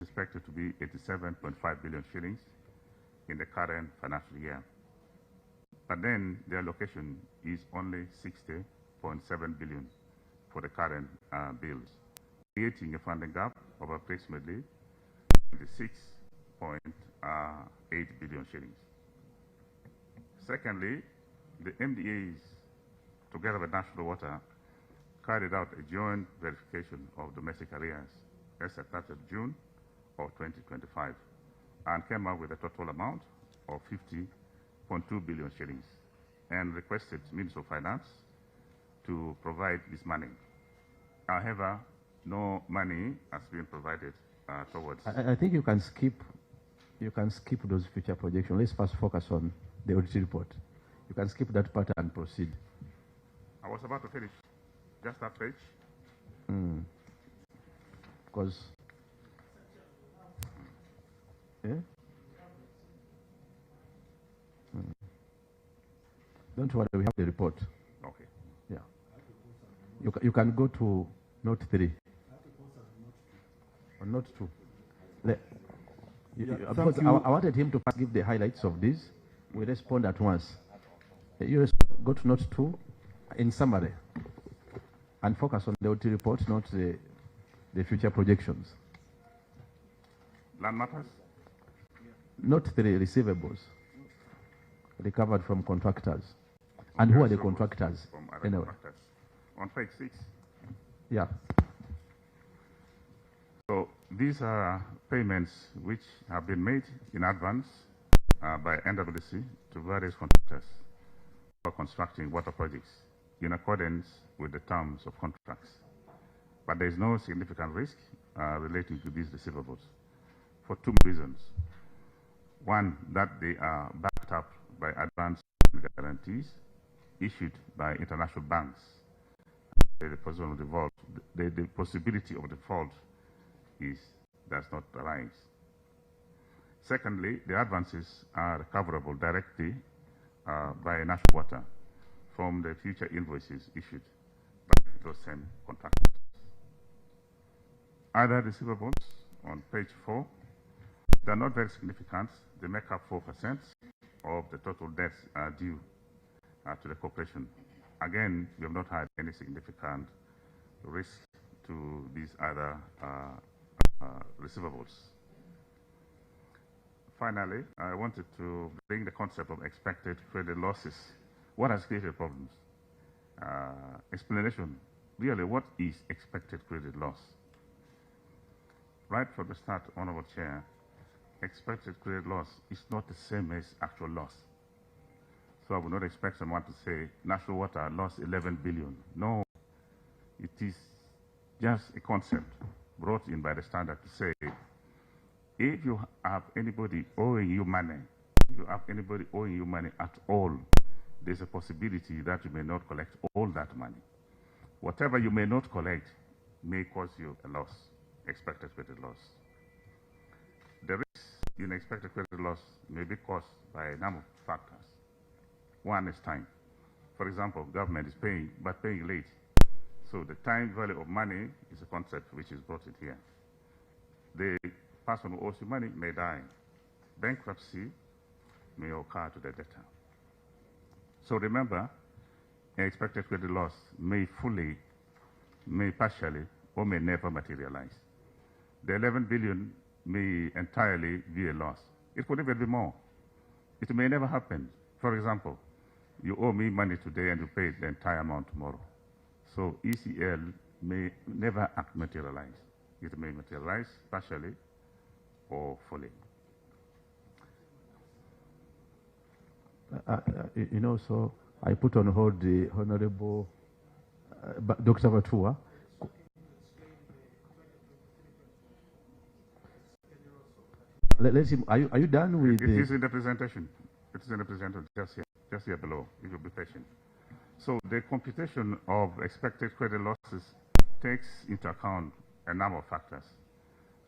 expected to be 87.5 billion shillings in the current financial year. But then the allocation is only 60.7 billion for the current bills, creating a funding gap of approximately 26.8 billion shillings. Secondly, the MDAs, together with National Water, carried out a joint verification of domestic arrears as at 30th June of 2025 and came up with a total amount of 50.2 billion shillings and requested Minister of Finance to provide this money. However, no money has been provided towards. I think you can skip those future projections. Let's first focus on the audit report. You can skip that part and proceed. I was about to finish. Just that page. Because don't worry, we have the report. Okay. Yeah. You can go to note 3. Or note 2. Because I wanted him to give the highlights of this. We respond at once. You go to note 2 in summary and focus on the OT report, not the future projections. Land matters? Note 3, receivables recovered from contractors. And who are the contractors? Anyway. Contractors. On page 6. Yeah. So these are payments which have been made in advance by NWC to various contractors for constructing water projects in accordance with the terms of contracts. But there is no significant risk relating to these receivables for 2 reasons. One, that they are backed up by advance guarantees issued by international banks. The possibility of default does not arise. Secondly, the advances are recoverable directly by National Water from the future invoices issued by those same contractors. Other receivables on page 4, they are not very significant. They make up 4% of the total debts due to the corporation. Again, we have not had any significant risk to these other receivables. Finally, I wanted to bring the concept of expected credit losses. What has created problems? Explanation. Really, what is expected credit loss? Right from the start, Honorable Chair, expected credit loss is not the same as actual loss. So I would not expect someone to say National Water lost 11 billion. No, it is just a concept brought in by the standard to say, if you have anybody owing you money, at all, there's a possibility that you may not collect all that money. Whatever you may not collect may cause you a loss, expected credit loss. The risk in expected credit loss may be caused by a number of factors. One is time. For example, government is paying, but paying late. So the time value of money is a concept which is brought in here. The person who owes you money may die. Bankruptcy may occur to the debtor. So remember, an expected credit loss may fully, may partially, or may never materialize. The 11 billion may entirely be a loss. It could even be more. It may never happen. For example, you owe me money today and you pay the entire amount tomorrow. So ECL may never materialize. It may materialize partially or fully. So I put on hold the Honorable Dr. Batua. Let him. Are you done with it? It is in the presentation. It is in the presentation just here below. If you'll be patient. So the computation of expected credit losses takes into account a number of factors,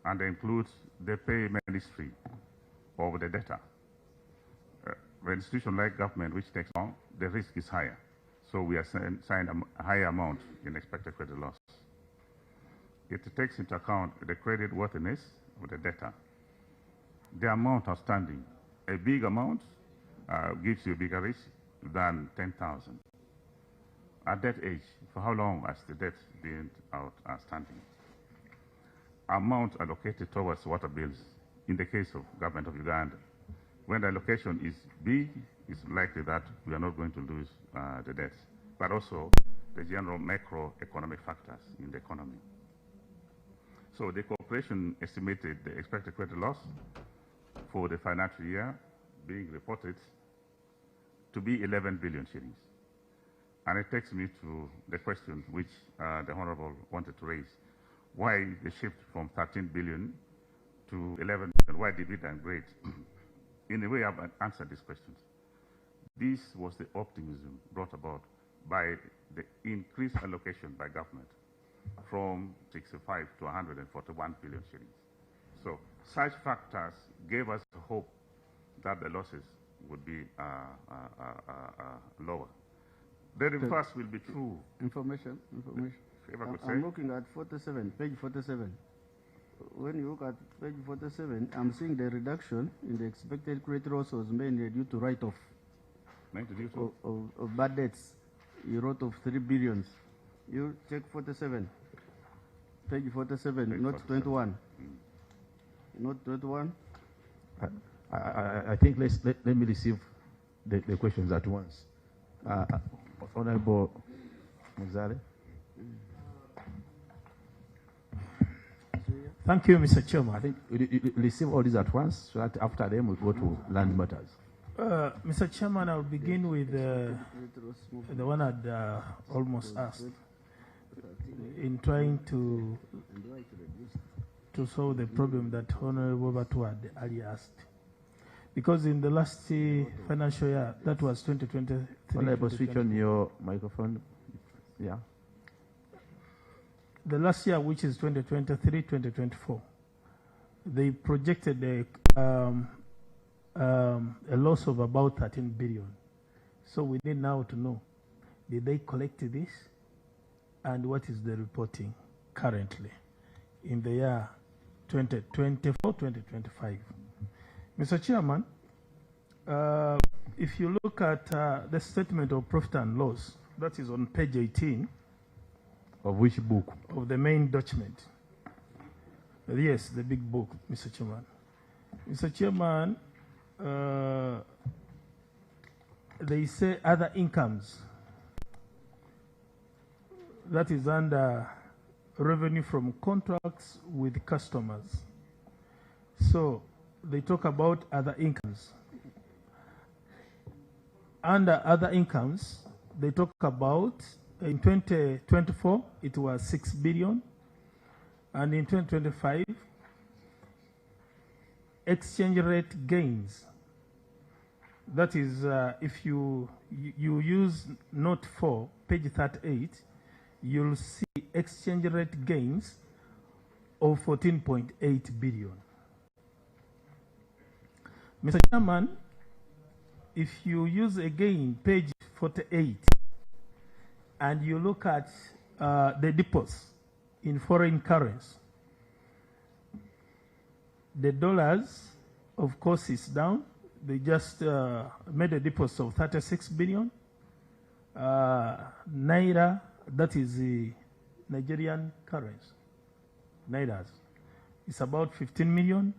and includes the payment history of the debtor. An institution like government, which takes long, the risk is higher. So we assign a higher amount in expected credit loss. It takes into account the credit worthiness of the debtor, the amount outstanding. A big amount gives you a bigger risk than 10,000. At that age, for how long has the debt been outstanding? Amount allocated towards water bills, in the case of government of Uganda, when the allocation is big, it's likely that we are not going to lose the debt, but also the general macroeconomic factors in the economy. So the corporation estimated the expected credit loss for the financial year being reported to be 11 billion shillings. And it takes me to the question which the Honorable wanted to raise. Why the shift from 13 billion to 11 billion? Why did we downgrade? In a way, I've answered these questions. This was the optimism brought about by the increased allocation by government from 65 to 141 billion shillings. So such factors gave us hope that the losses would be lower. The reverse will be true. Information. If I could I'm say. looking at 47, page 47. When you look at page 47, I'm seeing the reduction in the expected credit loss was mainly due to write-off of bad debts. You wrote off 3 billion. You check 47, page 47, Page not 47. 21. Not 21. I think let me receive the questions at once. Honorable Muzale. Thank you, Mr. Chairman. I think you receive all these at once, so that after them we go to land matters. Mr. Chairman, I'll begin with the one I'd almost asked in trying to solve the problem that Honorable Batu had earlier asked. Because in the last financial year, that was 2023. Honorable, switch on your microphone. Yeah. The last year, which is 2023-2024, they projected a loss of about 13 billion. So we need now to know, did they collect this? And what is the reporting currently in the year 2024-2025? Mr. Chairman, if you look at the statement of profit and loss, that is on page 18. Of which book? Of the main document. Yes, the big book, Mr. Chairman. Mr. Chairman, they say other incomes. That is under revenue from contracts with customers. So they talk about other incomes. Under other incomes, they talk about in 2024, it was 6 billion. And in 2025, exchange rate gains. That is, if you use note 4, page 38, you'll see exchange rate gains of 14.8 billion. Mr. Chairman, if you use again page 48, and you look at the deposits in foreign currency, the dollars, of course, is down. They just made a deposit of 36 billion. Naira, that is the Nigerian currency. Nairas, it's about 15 million.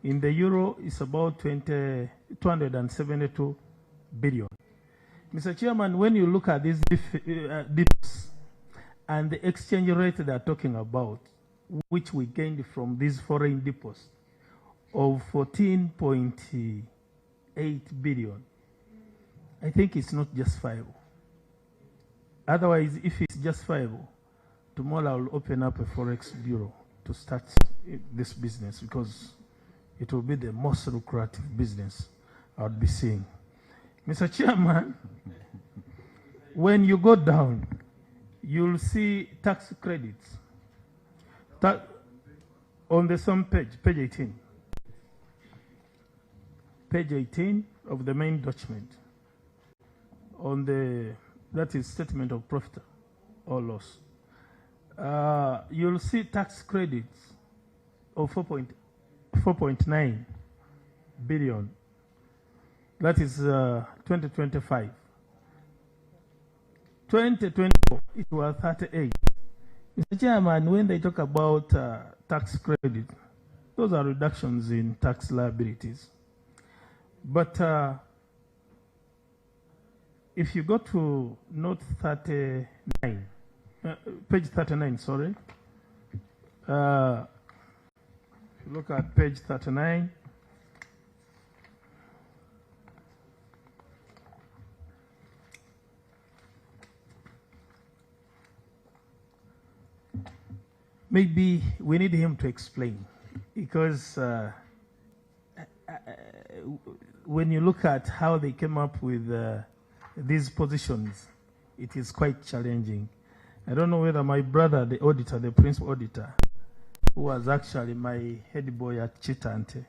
In the euro, it's about 272 billion. Mr. Chairman, when you look at these dips and the exchange rate they're talking about, which we gained from these foreign deposits of 14.8 billion, I think it's not justifiable. Otherwise, if it's justifiable, tomorrow I'll open up a forex bureau to start this business, because it will be the most lucrative business I would be seeing. Mr. Chairman, when you go down, you'll see tax credits. On the same page, page 18. Page 18 of the main document. On the, that is statement of profit or loss. You'll see tax credits of 4.9 billion. That is 2025. 2024, it was 38. Mr. Chairman, when they talk about tax credit, those are reductions in tax liabilities. But if you go to note 39, page 39, sorry. If you look at page 39, maybe we need him to explain, because when you look at how they came up with these positions, it is quite challenging. I don't know whether my brother, the auditor, the principal auditor, who was actually my head boy at Chitante,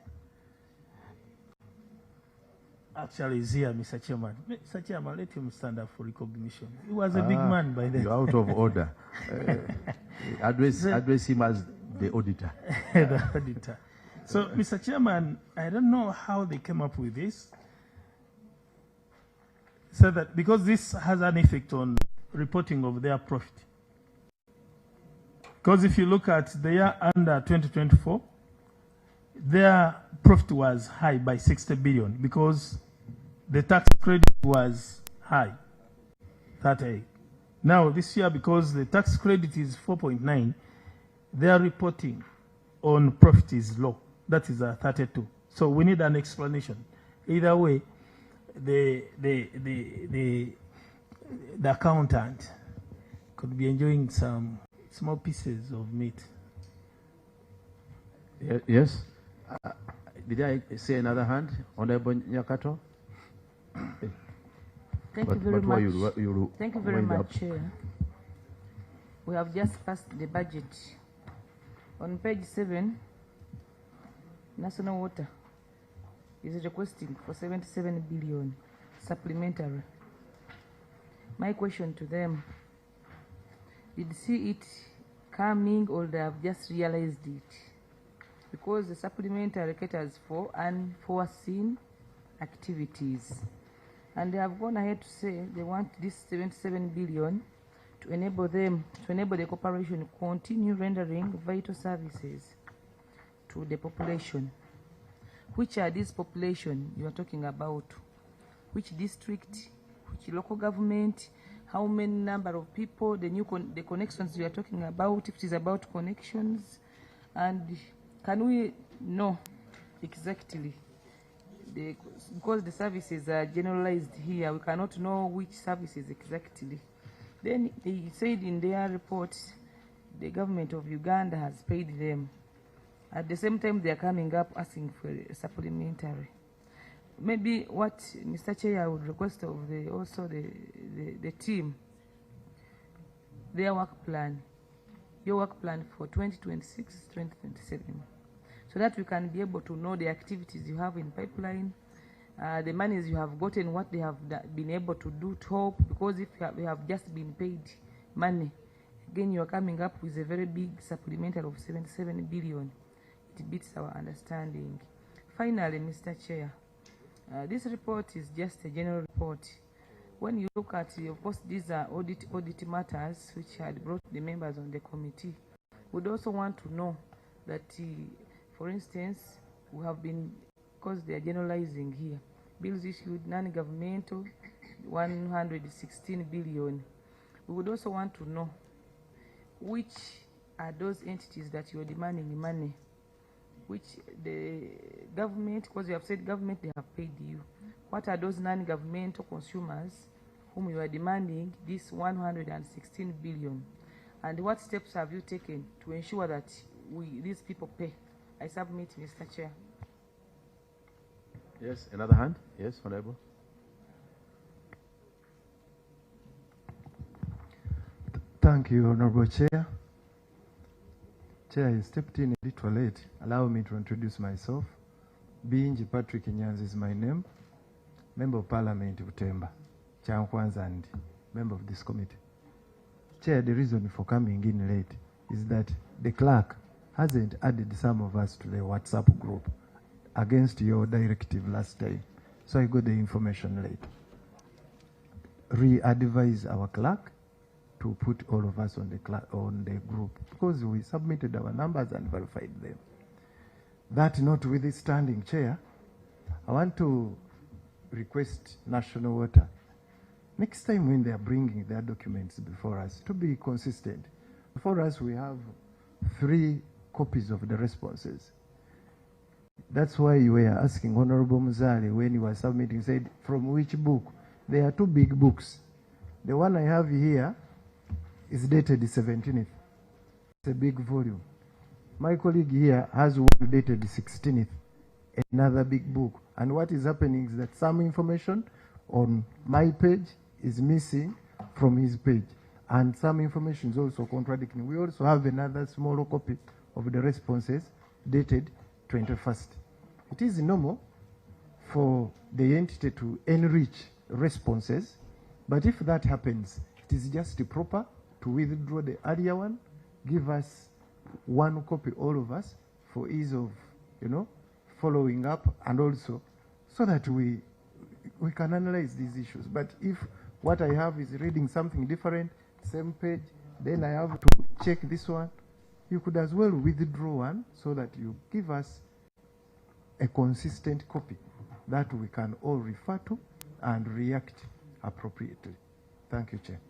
actually is here, Mr. Chairman. Mr. Chairman, let him stand up for recognition. He was a big man by then. You're out of order. Address him as the auditor. The auditor. So, Mr. Chairman, I don't know how they came up with this. So that because this has an effect on reporting of their profit. Because if you look at the year under 2024, their profit was high by 60 billion because the tax credit was high, 38. Now this year, because the tax credit is 4.9, their reporting on profit is low. That is 32. So we need an explanation. Either way, the accountant could be enjoying some small pieces of meat. Yes. Did I say another hand? Honorable Nyakato? Thank you very much. You Thank you very much, Chair. We have just passed the budget. On page 7, National Water is requesting for 77 billion supplementary. My question to them, did you see it coming or they have just realized it? Because the supplementary caters for unforeseen activities. And they have gone ahead to say they want this 77 billion to enable them, to enable the corporation to continue rendering vital services to the population. Which are these population you are talking about? Which district, which local government, how many number of people, the connections you are talking about, if it is about connections, and can we know exactly, because the services are generalized here, we cannot know which services exactly. Then they said in their report, the government of Uganda has paid them. At the same time, they are coming up asking for a supplementary. Maybe what Mr. Chair would request of the team, their work plan, your work plan for 2026, 2027, so that we can be able to know the activities you have in pipeline, the monies you have gotten, what they have been able to do to help, because if we have just been paid money, again you are coming up with a very big supplementary of 77 billion. It beats our understanding. Finally, Mr. Chair, this report is just a general report. When you look at, of course, these are audit matters which had brought the members on the committee. We'd also want to know that, for instance, we have been, because they are generalizing here, bills issued non-governmental 116 billion. We would also want to know which are those entities that you are demanding money, which the government, because you have said government, they have paid you. What are those non-governmental consumers whom you are demanding this 116 billion? And what steps have you taken to ensure that these people pay? I submit, Mr. Chair. Yes, another hand? Yes, Honorable. Thank you, Honorable Chair. Chair, I stepped in a little late. Allow me to introduce myself. Binji Patrick Nyanzi is my name. Member of Parliament, Butemba, Chankwanza, and member of this committee. Chair, the reason for coming in late is that the clerk hasn't added some of us to the WhatsApp group against your directive last time. So I got the information late. Re-advise our clerk to put all of us on the group, because we submitted our numbers and verified them. That notwithstanding, Chair, I want to request National Water, next time when they are bringing their documents before us, to be consistent. Before us, we have 3 copies of the responses. That's why you were asking Honorable Muzali when you were submitting, said, from which book? There are 2 big books. The one I have here is dated the 17th. It's a big volume. My colleague here has one dated the 16th, another big book. And what is happening is that some information on my page is missing from his page. And some information is also contradicting. We also have another smaller copy of the responses dated 21st. It is normal for the entity to enrich responses, but if that happens, it is just proper to withdraw the earlier one, give us one copy, all of us, for ease of, following up, and also so that we can analyze these issues. But if what I have is reading something different, same page, then I have to check this one, you could as well withdraw one so that you give us a consistent copy that we can all refer to and react appropriately. Thank you, Chair.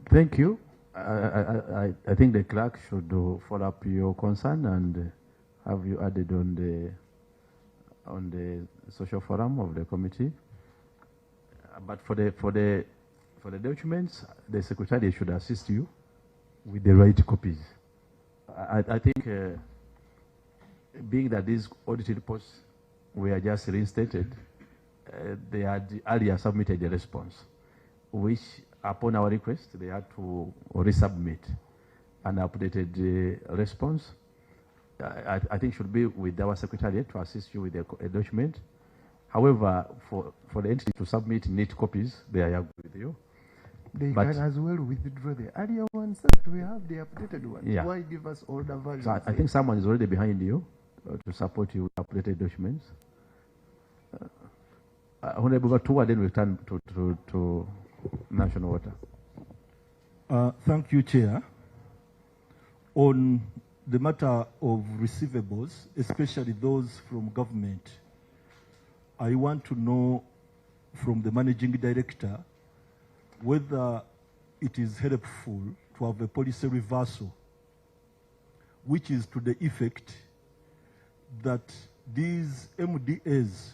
Thank you. I think the clerk should follow up your concern and have you added on the social forum of the committee. But for the documents, the secretary should assist you with the right copies. I think, being that these audit reports were just reinstated, they had earlier submitted a response, which upon our request, they had to resubmit an updated response. I think should be with our secretariat to assist you with a document. However, for the entity to submit neat copies, they are with you. They can as well withdraw the earlier ones so that we have the updated ones. Yeah. Why give us older versions? So I think someone is already behind you to support you with updated documents. Honorable Gatua, then we turn to National Water. Thank you, Chair. On the matter of receivables, especially those from government, I want to know from the Managing Director whether it is helpful to have a policy reversal, which is to the effect that these MDAs,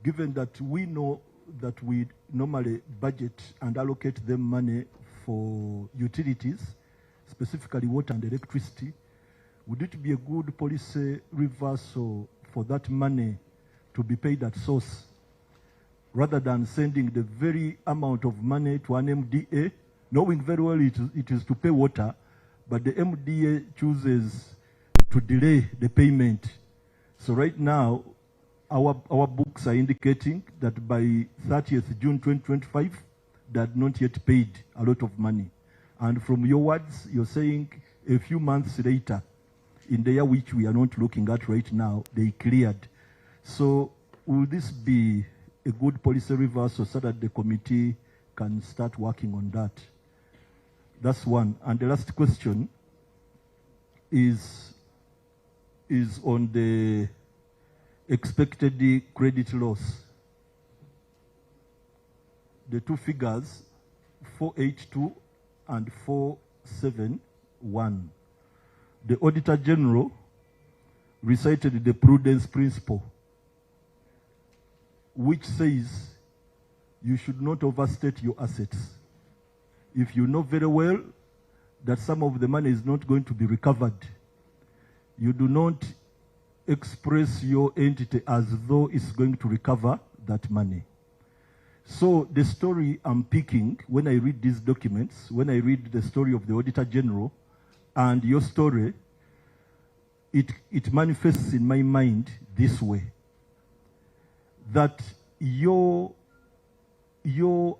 given that we know that we normally budget and allocate them money for utilities, specifically water and electricity, would it be a good policy reversal for that money to be paid at source, rather than sending the very amount of money to an MDA, knowing very well it is to pay water, but the MDA chooses to delay the payment. So right now, our books are indicating that by 30th June 2025, they had not yet paid a lot of money. And from your words, you're saying a few months later, in the year which we are not looking at right now, they cleared. So will this be a good policy reversal so that the committee can start working on that? That's one. And the last question is on the expected credit loss. The two figures, 482 and 471. The Auditor General recited the prudence principle, which says you should not overstate your assets. If you know very well that some of the money is not going to be recovered, you do not express your entity as though it's going to recover that money. So the story I'm picking when I read these documents, when I read the story of the Auditor General and your story, it manifests in my mind this way, that your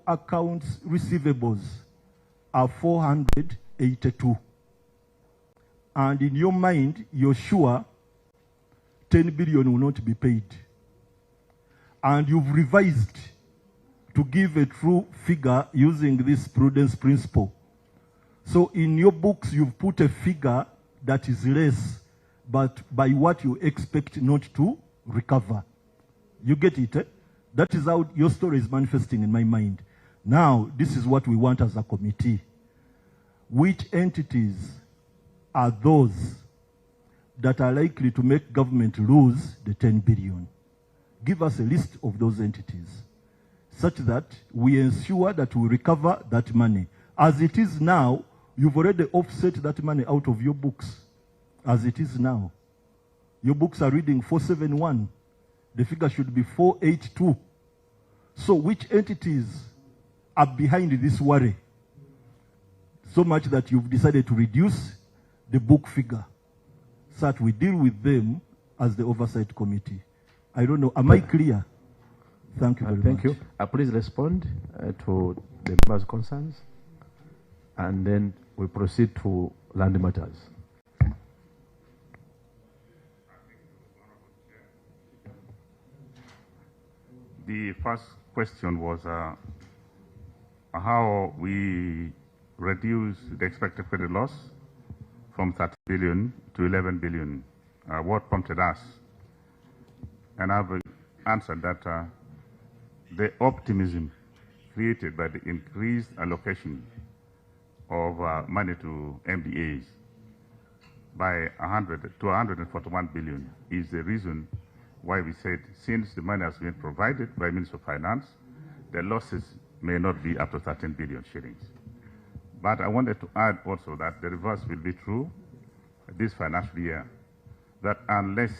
accounts receivables are 482, and in your mind, you're sure 10 billion will not be paid. And you've revised to give a true figure using this prudence principle. So in your books, you've put a figure that is less, but by what you expect not to recover. You get it? Eh? That is how your story is manifesting in my mind. Now, this is what we want as a committee. Which entities are those that are likely to make government lose the 10 billion? Give us a list of those entities, such that we ensure that we recover that money. As it is now, you've already offset that money out of your books. As it is now, your books are reading 471. The figure should be 482. So which entities are behind this worry? So much that you've decided to reduce the book figure, so that we deal with them as the oversight committee. I don't know. Am I clear? Thank you very much. Thank you. Please respond to the members' concerns, and then we proceed to land matters. The first question was how we reduce the expected credit loss from 30 billion to 11 billion. What prompted us? And I've answered that the optimism created by the increased allocation of money to MDAs by 100 to 141 billion is the reason why we said, since the money has been provided by Minister of Finance, the losses may not be up to 13 billion shillings. But I wanted to add also that the reverse will be true this financial year, that unless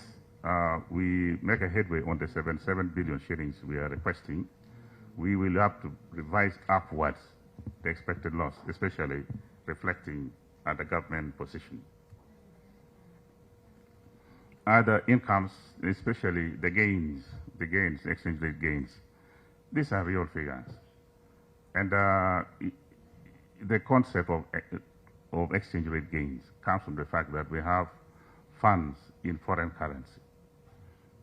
we make a headway on the 77 billion shillings we are requesting, we will have to revise upwards the expected loss, especially reflecting the government position. Other incomes, especially the gains, exchange rate gains, these are real figures. And the concept of exchange rate gains comes from the fact that we have funds in foreign currency.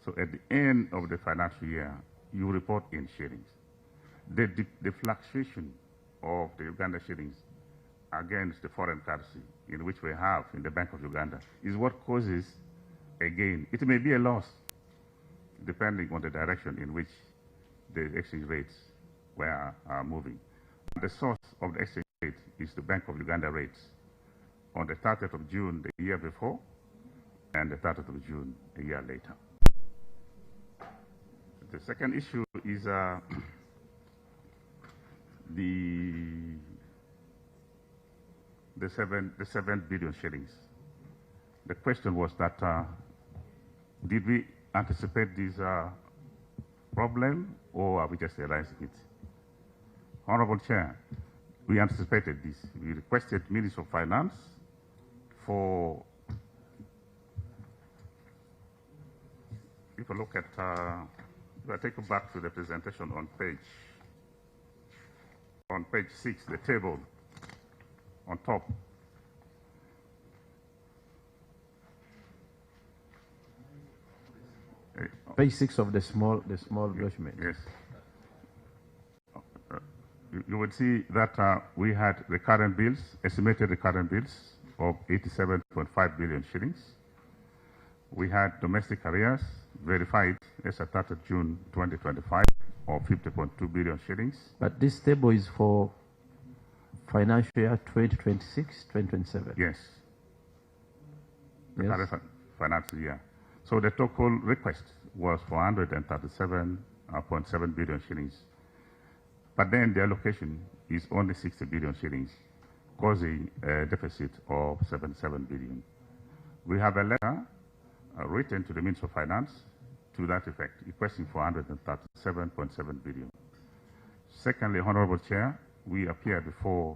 So at the end of the financial year, you report in shillings. The fluctuation of the Uganda shillings against the foreign currency in which we have in the Bank of Uganda is what causes a gain. It may be a loss, depending on the direction in which the exchange rates were moving. The source of the exchange rate is the Bank of Uganda rates on the 30th of June the year before and the 30th of June a year later. The second issue is the 7 billion shillings. The question was that did we anticipate this problem, or are we just realizing it? Honorable Chair, we anticipated this. We requested Minister of Finance for, if you look at, if I take you back to the presentation on page 6, the table on top. Page 6 of the small document. Yes. You would see that we had recurrent bills, estimated recurrent bills of 87.5 billion shillings. We had domestic arrears verified as at 30th June 2025 of 50.2 billion shillings. But this table is for financial year 2026, 2027. Yes. The Yes. current financial year. So the total request was for 137.7 billion shillings. But then the allocation is only 60 billion shillings, causing a deficit of 77 billion. We have a letter written to the Minister of Finance to that effect, requesting for 137.7 billion. Secondly, Honorable Chair, we appeared before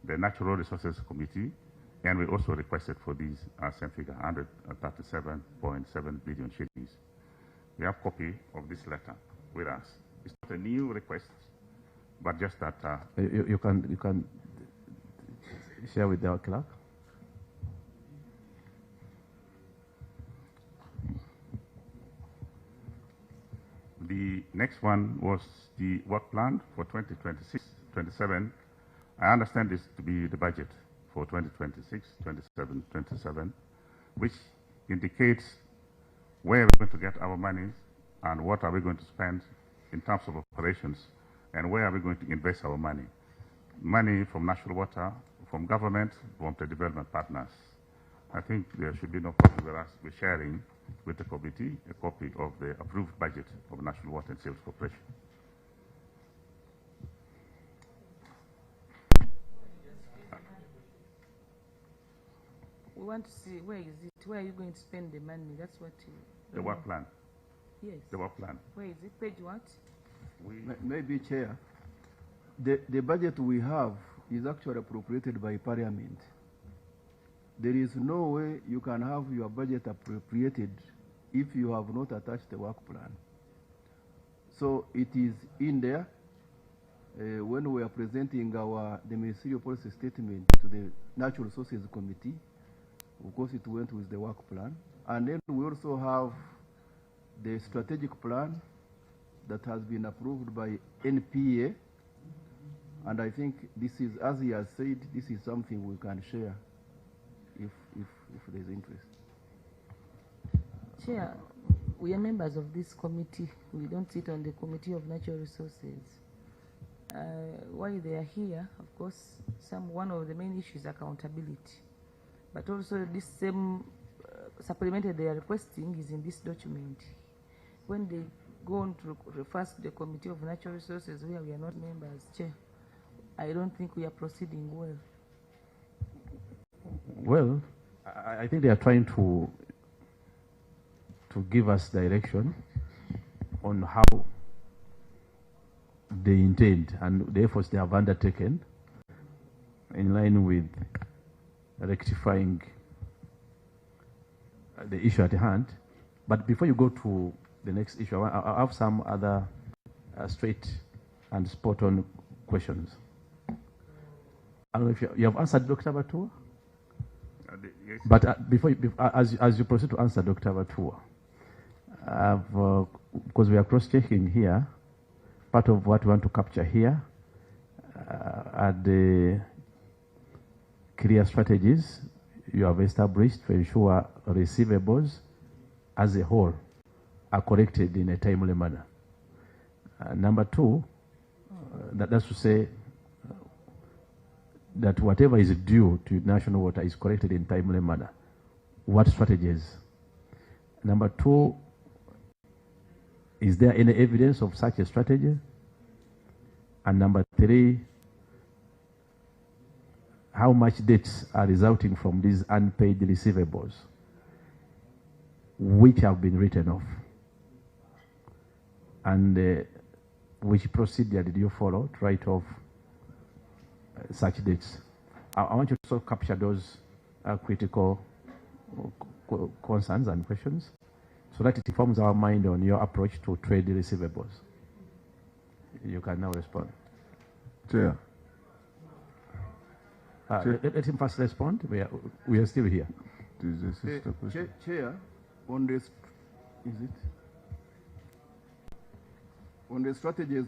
the Natural Resources Committee, and we also requested for these same figure, 137.7 billion shillings. We have a copy of this letter with us. It's not a new request, but just that You can share with our clerk. next one was the work plan for 2026-27. I understand this to be the budget for 2026-27, which indicates where we're going to get our money and what are we going to spend in terms of operations and where are we going to invest our money. Money from national water, from government, from the development partners. I think there should be no problem with us with sharing with the committee a copy of the approved budget of National Water and Sewage Corporation. We want to see where is it, where are you going to spend the money? That's what you... The work plan. Yes. The work plan. Where is it? Page what? Maybe, Chair, the budget we have is actually appropriated by Parliament. There is no way you can have your budget appropriated if you have not attached the work plan. So it is in there. When we are presenting the ministerial policy statement to the Natural Resources Committee, of course it went with the work plan. And then we also have the strategic plan that has been approved by NPA. And I think this is, as he has said, this is something we can share if there's interest. Chair, we are members of this committee. We don't sit on the Committee of Natural Resources. Why they are here, of course, one of the main issues is accountability. But also this same supplementary they are requesting is in this document. When they go on to refer to the Committee of Natural Resources where we are not members, Chair, I don't think we are proceeding well. Well, I think they are trying to give us direction on how they intend and the efforts they have undertaken in line with rectifying the issue at hand. But before you go to the next issue, I have some other straight and spot-on questions. I don't know if you have answered Dr. Batua? Yes. But as you proceed to answer Dr. Batua, because we are cross-checking here, part of what we want to capture here are the clear strategies you have established to ensure receivables as a whole are collected in a timely manner. Number two, that's to say that whatever is due to national water is collected in timely manner. What strategies? Number two, is there any evidence of such a strategy? And number three, how much debts are resulting from these unpaid receivables, which have been written off? And which procedure did you follow to write off such debts? I want you to sort of capture those critical concerns and questions so that it informs our mind on your approach to trade receivables. You can now respond. Chair. Let him first respond. We are still here. This is a sister question. Chair, on this, on the strategies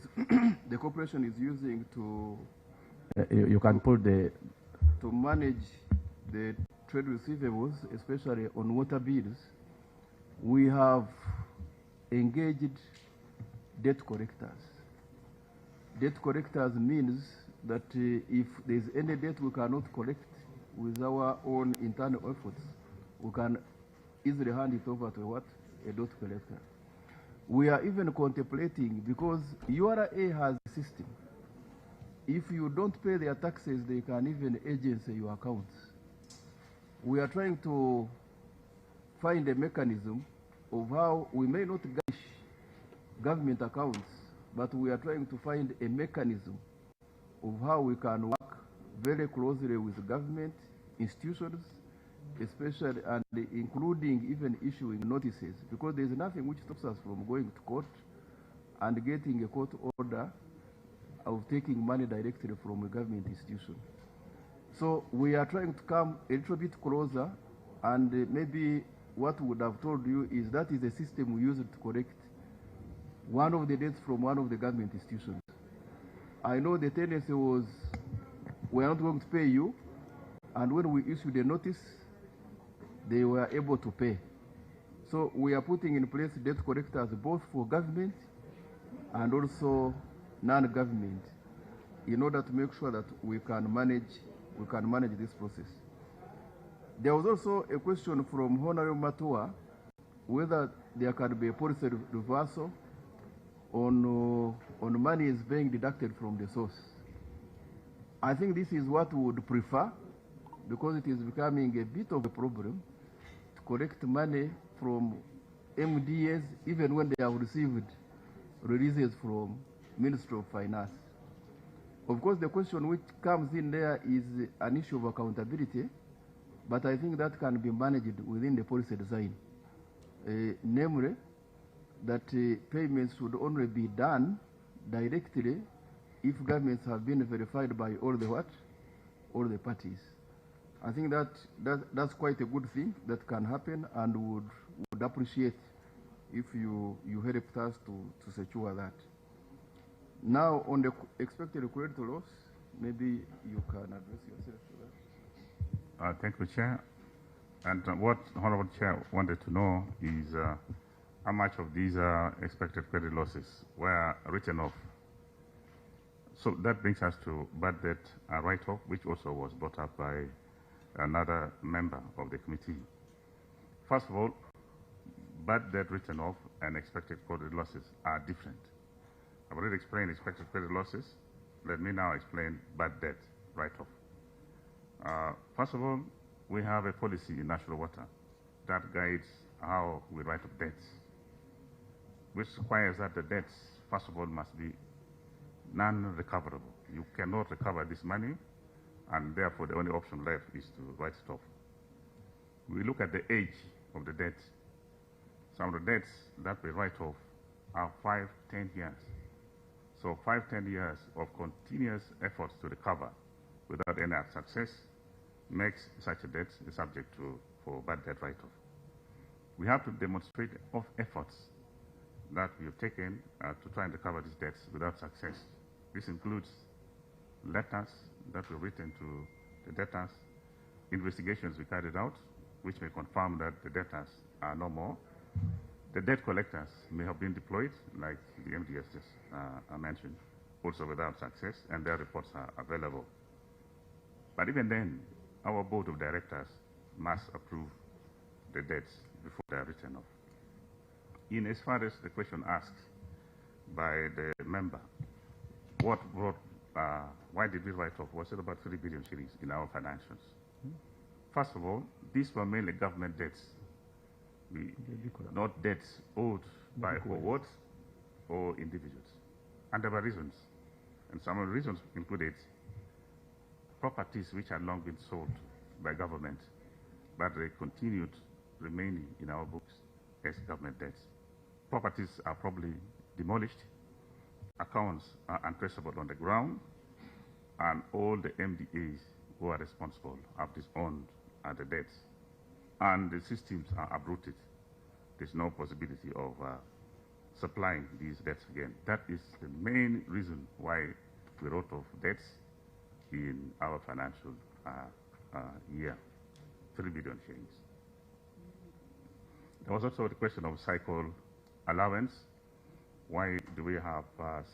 the corporation is using to you can pull the to manage the trade receivables, especially on water bills. We have engaged debt collectors. Debt collectors means that if there is any debt we cannot collect with our own internal efforts, we can easily hand it over to what? A debt collector. We are even contemplating, because URA has a system. If you don't pay their taxes, they can even agency your accounts. We are trying to find a mechanism of how we may not garnish government accounts, but we are trying to find a mechanism of how we can work very closely with government institutions, especially and including even issuing notices, because there is nothing which stops us from going to court and getting a court order of taking money directly from a government institution. So we are trying to come a little bit closer, and maybe what we would have told you is that is a system we use to collect one of the debts from one of the government institutions. I know the tendency was, we are not going to pay you, and when we issued a notice, they were able to pay. So we are putting in place debt collectors both for government and also non-government in order to make sure that we can manage this process. There was also a question from Honorable Matua whether there can be a policy reversal on money is being deducted from the source. I think this is what we would prefer, because it is becoming a bit of a problem to collect money from MDAs even when they have received releases from Ministry of Finance. Of course, the question which comes in there is an issue of accountability, but I think that can be managed within the policy design. Namely, that payments should only be done directly if governments have been verified by all the parties. I think that's quite a good thing that can happen, and would appreciate if you helped us to secure that. Now, on the expected credit loss, maybe you can address yourself to that. Thank you, Chair. And what Honorable Chair wanted to know is how much of these expected credit losses were written off. So that brings us to bad debt write-off, which also was brought up by another member of the committee. First of all, bad debt written off and expected credit losses are different. I've already explained expected credit losses. Let me now explain bad debt write-off. First of all, we have a policy in national water that guides how we write off debts, which requires that the debts, first of all, must be non-recoverable. You cannot recover this money, and therefore the only option left is to write it off. We look at the age of the debt. Some of the debts that we write off are 5, 10 years. So 5, 10 years of continuous efforts to recover without any success makes such a debt subject for bad debt write-off. We have to demonstrate of efforts that we have taken to try and recover these debts without success. This includes letters that were written to the debtors, investigations we carried out, which may confirm that the debtors are no more. The debt collectors may have been deployed, like the MDS just mentioned, also without success, and their reports are available. But even then, our board of directors must approve the debts before they are written off. In as far as the question asked by the member, what brought, why did we write off? Was it about 3 billion shillings in our financials? First of all, these were mainly government debts, not debts owed by awards or individuals. And there were reasons. And some of the reasons included properties which had long been sold by government, but they continued remaining in our books as government debts. Properties are probably demolished, accounts are untraceable on the ground, and all the MDAs who are responsible have disowned the debts, and the systems are uprooted. There's no possibility of supplying these debts again. That is the main reason why we wrote off debts in our financial year, 3 billion shillings. There was also the question of cycle allowance. Why do we have,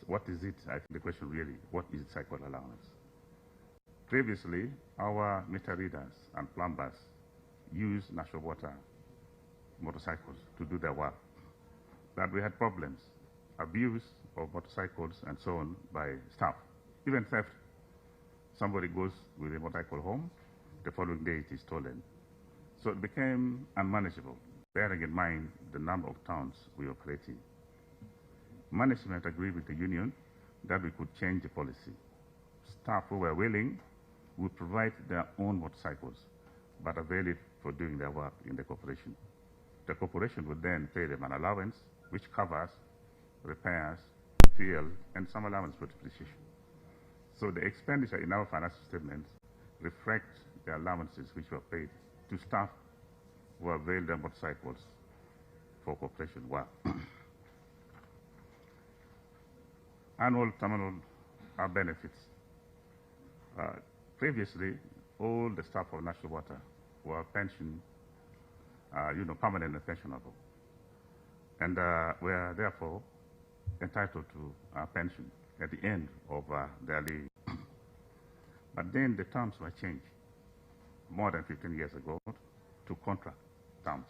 what is it? I think the question really, what is cycle allowance? Previously, our meter readers and plumbers used national water motorcycles to do their work. But we had problems, abuse of motorcycles and so on by staff, even theft. Somebody goes with a motorcycle home, the following day it is stolen. So it became unmanageable, bearing in mind the number of towns we operate in. Management agreed with the union that we could change the policy. Staff who were willing would provide their own motorcycles, but avail it for doing their work in the corporation. The corporation would then pay them an allowance which covers repairs, fuel, and some allowance for depreciation. So the expenditure in our financial statements reflect the allowances which were paid to staff who availed their motorcycles for corporation work. annual terminal benefits. Previously, all the staff of National Water were pensioned, permanent and pensionable, and were therefore entitled to pension at the end of their leave. But then the terms were changed more than 15 years ago to contract terms.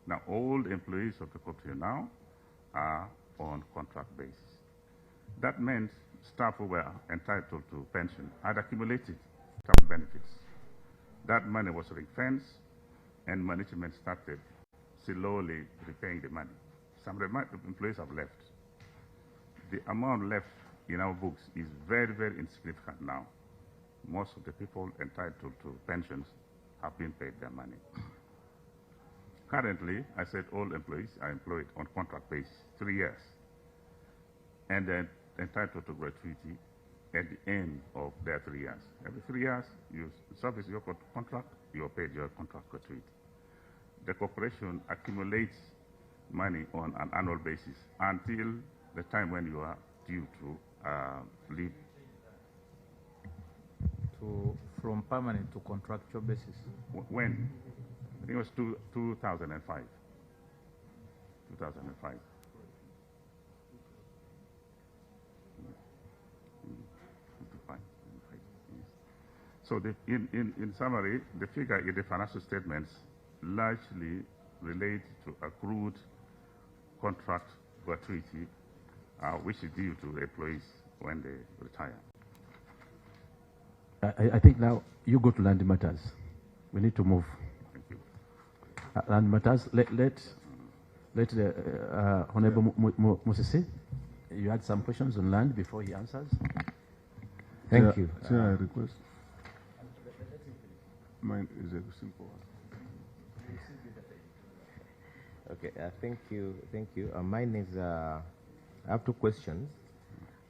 Now, all employees of the country now are on contract basis. That meant staff who were entitled to pension had accumulated some benefits. That money was ring-fenced, and management started slowly repaying the money. Some of the employees have left. The amount left in our books is very, very insignificant now. Most of the people entitled to pensions have been paid their money. Currently, I said all employees are employed on contract basis, 3 years, and then entitled to gratuity at the end of their 3 years. Every 3 years, you service your contract, you are paid your contract gratuity. The corporation accumulates money on an annual basis until the time when you are due to leave. From permanent to contractual basis? When? I think it was 2005. 2005. So in summary, the figure in the financial statements largely relate to accrued contract gratuity, which is due to employees when they retire. I think now you go to land matters. We need to move. Thank you. Land matters. Let the Honorable Cosase, you had some questions on land before he answers. Thank you. Chair, I request. Mine is a simple one. Okay, thank you. Mine is, I have two questions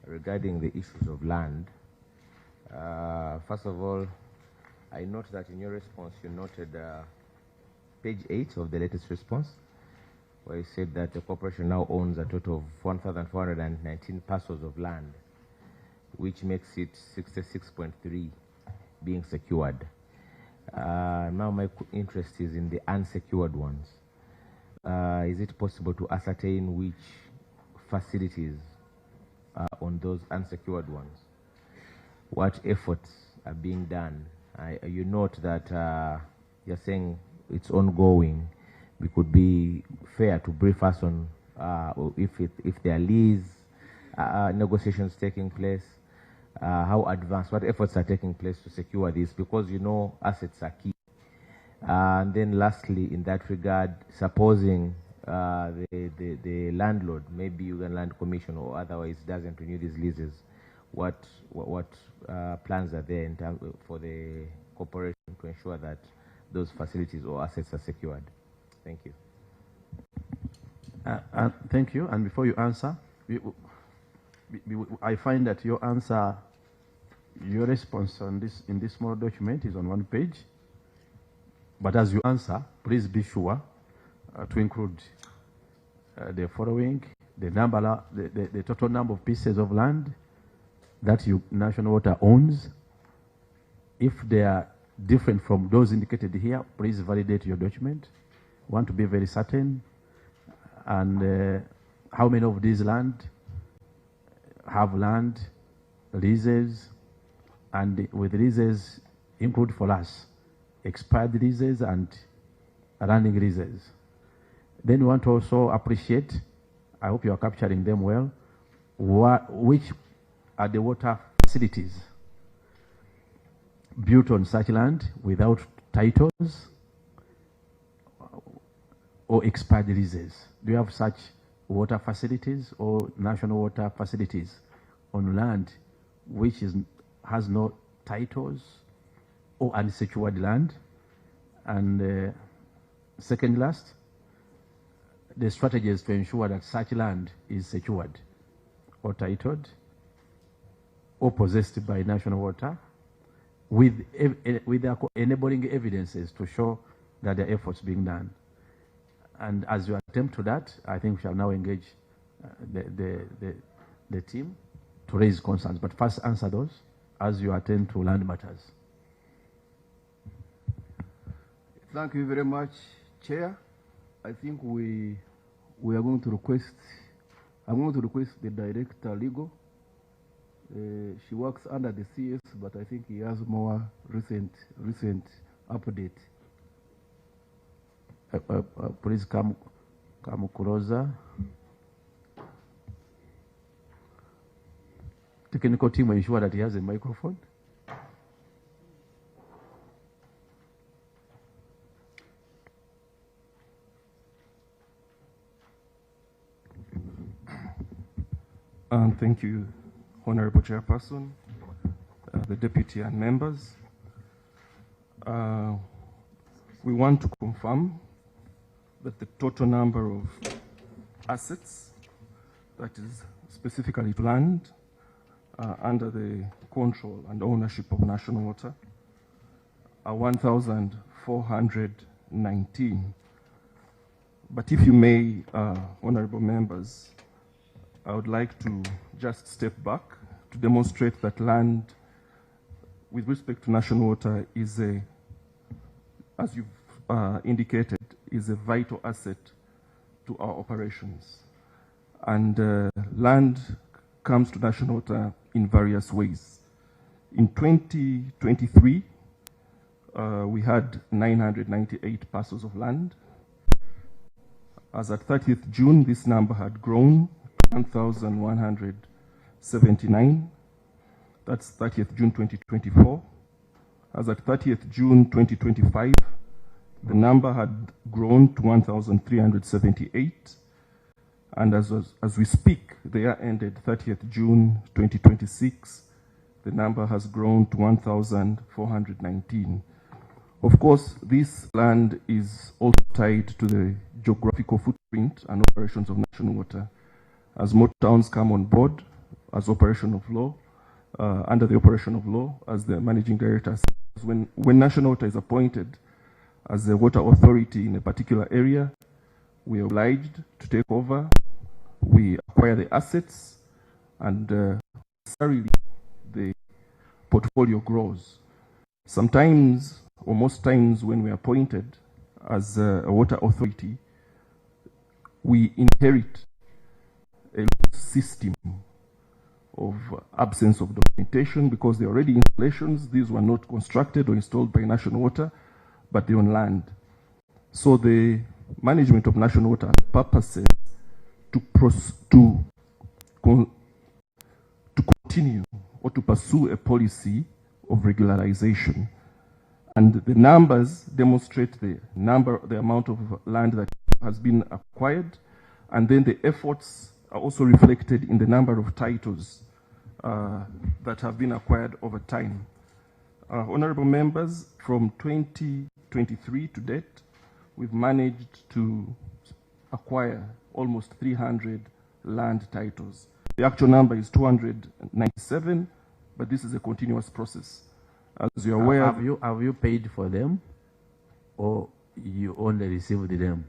regarding the issues of land. First of all, I note that in your response you noted page 8 of the latest response, where you said that the corporation now owns a total of 1,419 parcels of land, which makes it 66.3 being secured. Now my interest is in the unsecured ones. Is it possible to ascertain which facilities are on those unsecured ones? What efforts are being done? You note that you're saying it's ongoing. It could be fair to brief us on if there are lease negotiations taking place, how advanced, what efforts are taking place to secure this, because you know assets are key. And then lastly, in that regard, supposing the landlord, maybe Ugandan Land Commission or otherwise, doesn't renew these leases, what plans are there in terms for the corporation to ensure that those facilities or assets are secured? Thank you. Thank you. And before you answer, I find that your answer, your response on this in this small document is on one page. But as you answer, please be sure to include the following: the total number of pieces of land that National Water owns. If they are different from those indicated here, please validate your document. Want to be very certain. And how many of these land have land leases, and with leases include for us expired leases and running leases. Then we want to also appreciate, I hope you are capturing them well, which are the water facilities built on such land without titles or expired leases. Do you have such water facilities or national water facilities on land which has no titles or unsecured land? And second last, the strategies to ensure that such land is secured or titled or possessed by National Water with their enabling evidences to show that there are efforts being done. And as you attempt to that, I think we shall now engage the team to raise concerns. But first answer those as you attend to land matters. Thank you very much, Chair. I think we are going to request, I'm going to request the Director Legal. She works under the CS, but I think he has more recent update. Please come closer. Technical team will ensure that he has a microphone. Thank you, Honorable Chairperson, the Deputy and members. We want to confirm that the total number of assets, that is specifically land, under the control and ownership of National Water, are 1,419. But if you may, honorable members, I would like to just step back to demonstrate that land, with respect to National Water, is a, as you've indicated, is a vital asset to our operations. And land comes to National Water in various ways. In 2023, we had 998 parcels of land. As at 30th June, this number had grown to 1,179. That's 30th June 2024. As at 30th June 2025, the number had grown to 1,378. And as we speak, the year ended 30th June 2026, the number has grown to 1,419. Of course, this land is also tied to the geographical footprint and operations of National Water. As more towns come on board as operation of law, under the operation of law, as the managing director says, when National Water is appointed as the water authority in a particular area, we are obliged to take over, we acquire the assets, and necessarily the portfolio grows. Sometimes, or most times, when we are appointed as a water authority, we inherit a system of absence of documentation because they're already installations. These were not constructed or installed by National Water, but they're on land. So the management of National Water purposes to continue or to pursue a policy of regularization. And the numbers demonstrate the amount of land that has been acquired, and then the efforts are also reflected in the number of titles that have been acquired over time. Honorable members, from 2023 to date, we've managed to acquire almost 300 land titles. The actual number is 297, but this is a continuous process. As you're aware, have you paid for them, or you only received them?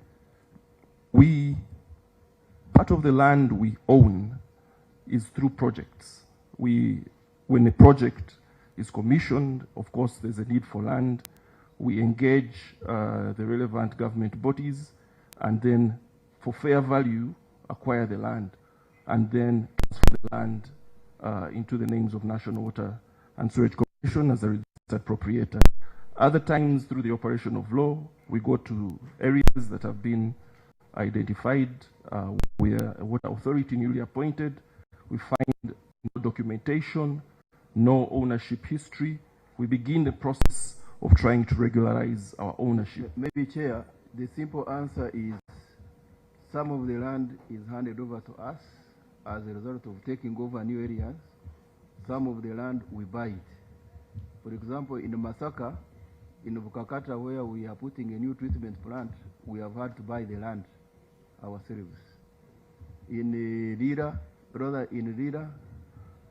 Part of the land we own is through projects. When a project is commissioned, of course, there's a need for land. We engage the relevant government bodies, and then, for fair value, acquire the land, and then transfer the land into the names of National Water and Sewerage Corporation as a registered proprietor. Other times, through the operation of law, we go to areas that have been identified where a water authority newly appointed. We find no documentation, no ownership history. We begin the process of trying to regularize our ownership. Maybe, Chair, the simple answer is some of the land is handed over to us as a result of taking over new areas. Some of the land we buy it. For example, in Masaka, in Bukakata, where we are putting a new treatment plant, we have had to buy the land ourselves. In Lira,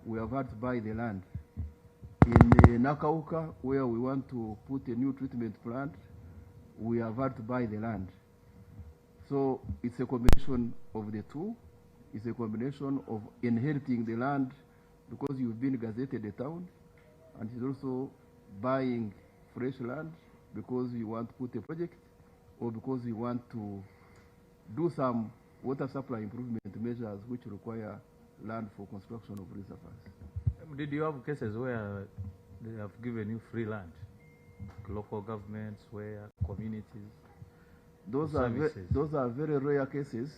we have had to buy the land. In Nakauka, where we want to put a new treatment plant, we have had to buy the land. So it's a combination of the two. It's a combination of inheriting the land because you've been gazetted a town, and he's also buying fresh land because you want to put a project or because you want to do some water supply improvement measures which require land for construction of reservoirs. Did you have cases where they have given you free land? Local governments, where communities? Those are very rare cases.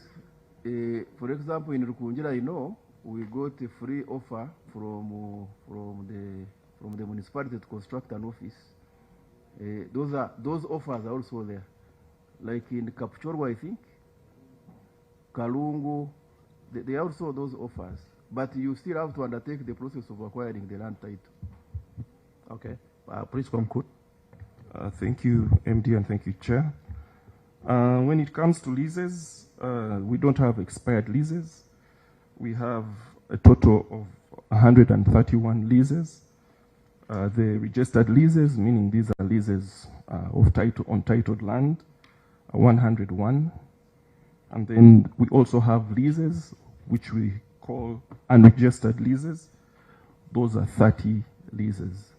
For example, in Rukunjira, we got a free offer from the municipality to construct an office. Those offers are also there. Like in Kapchorwa, I think, Kalungu, they are also those offers. But you still have to undertake the process of acquiring the land title. Okay. Please conclude. Thank you, MD, and thank you, Chair. When it comes to leases, we don't have expired leases. We have a total of 131 leases. The registered leases, meaning these are leases of untitled land, 101. And then we also have leases, which we call unregistered leases. Those are 30 leases.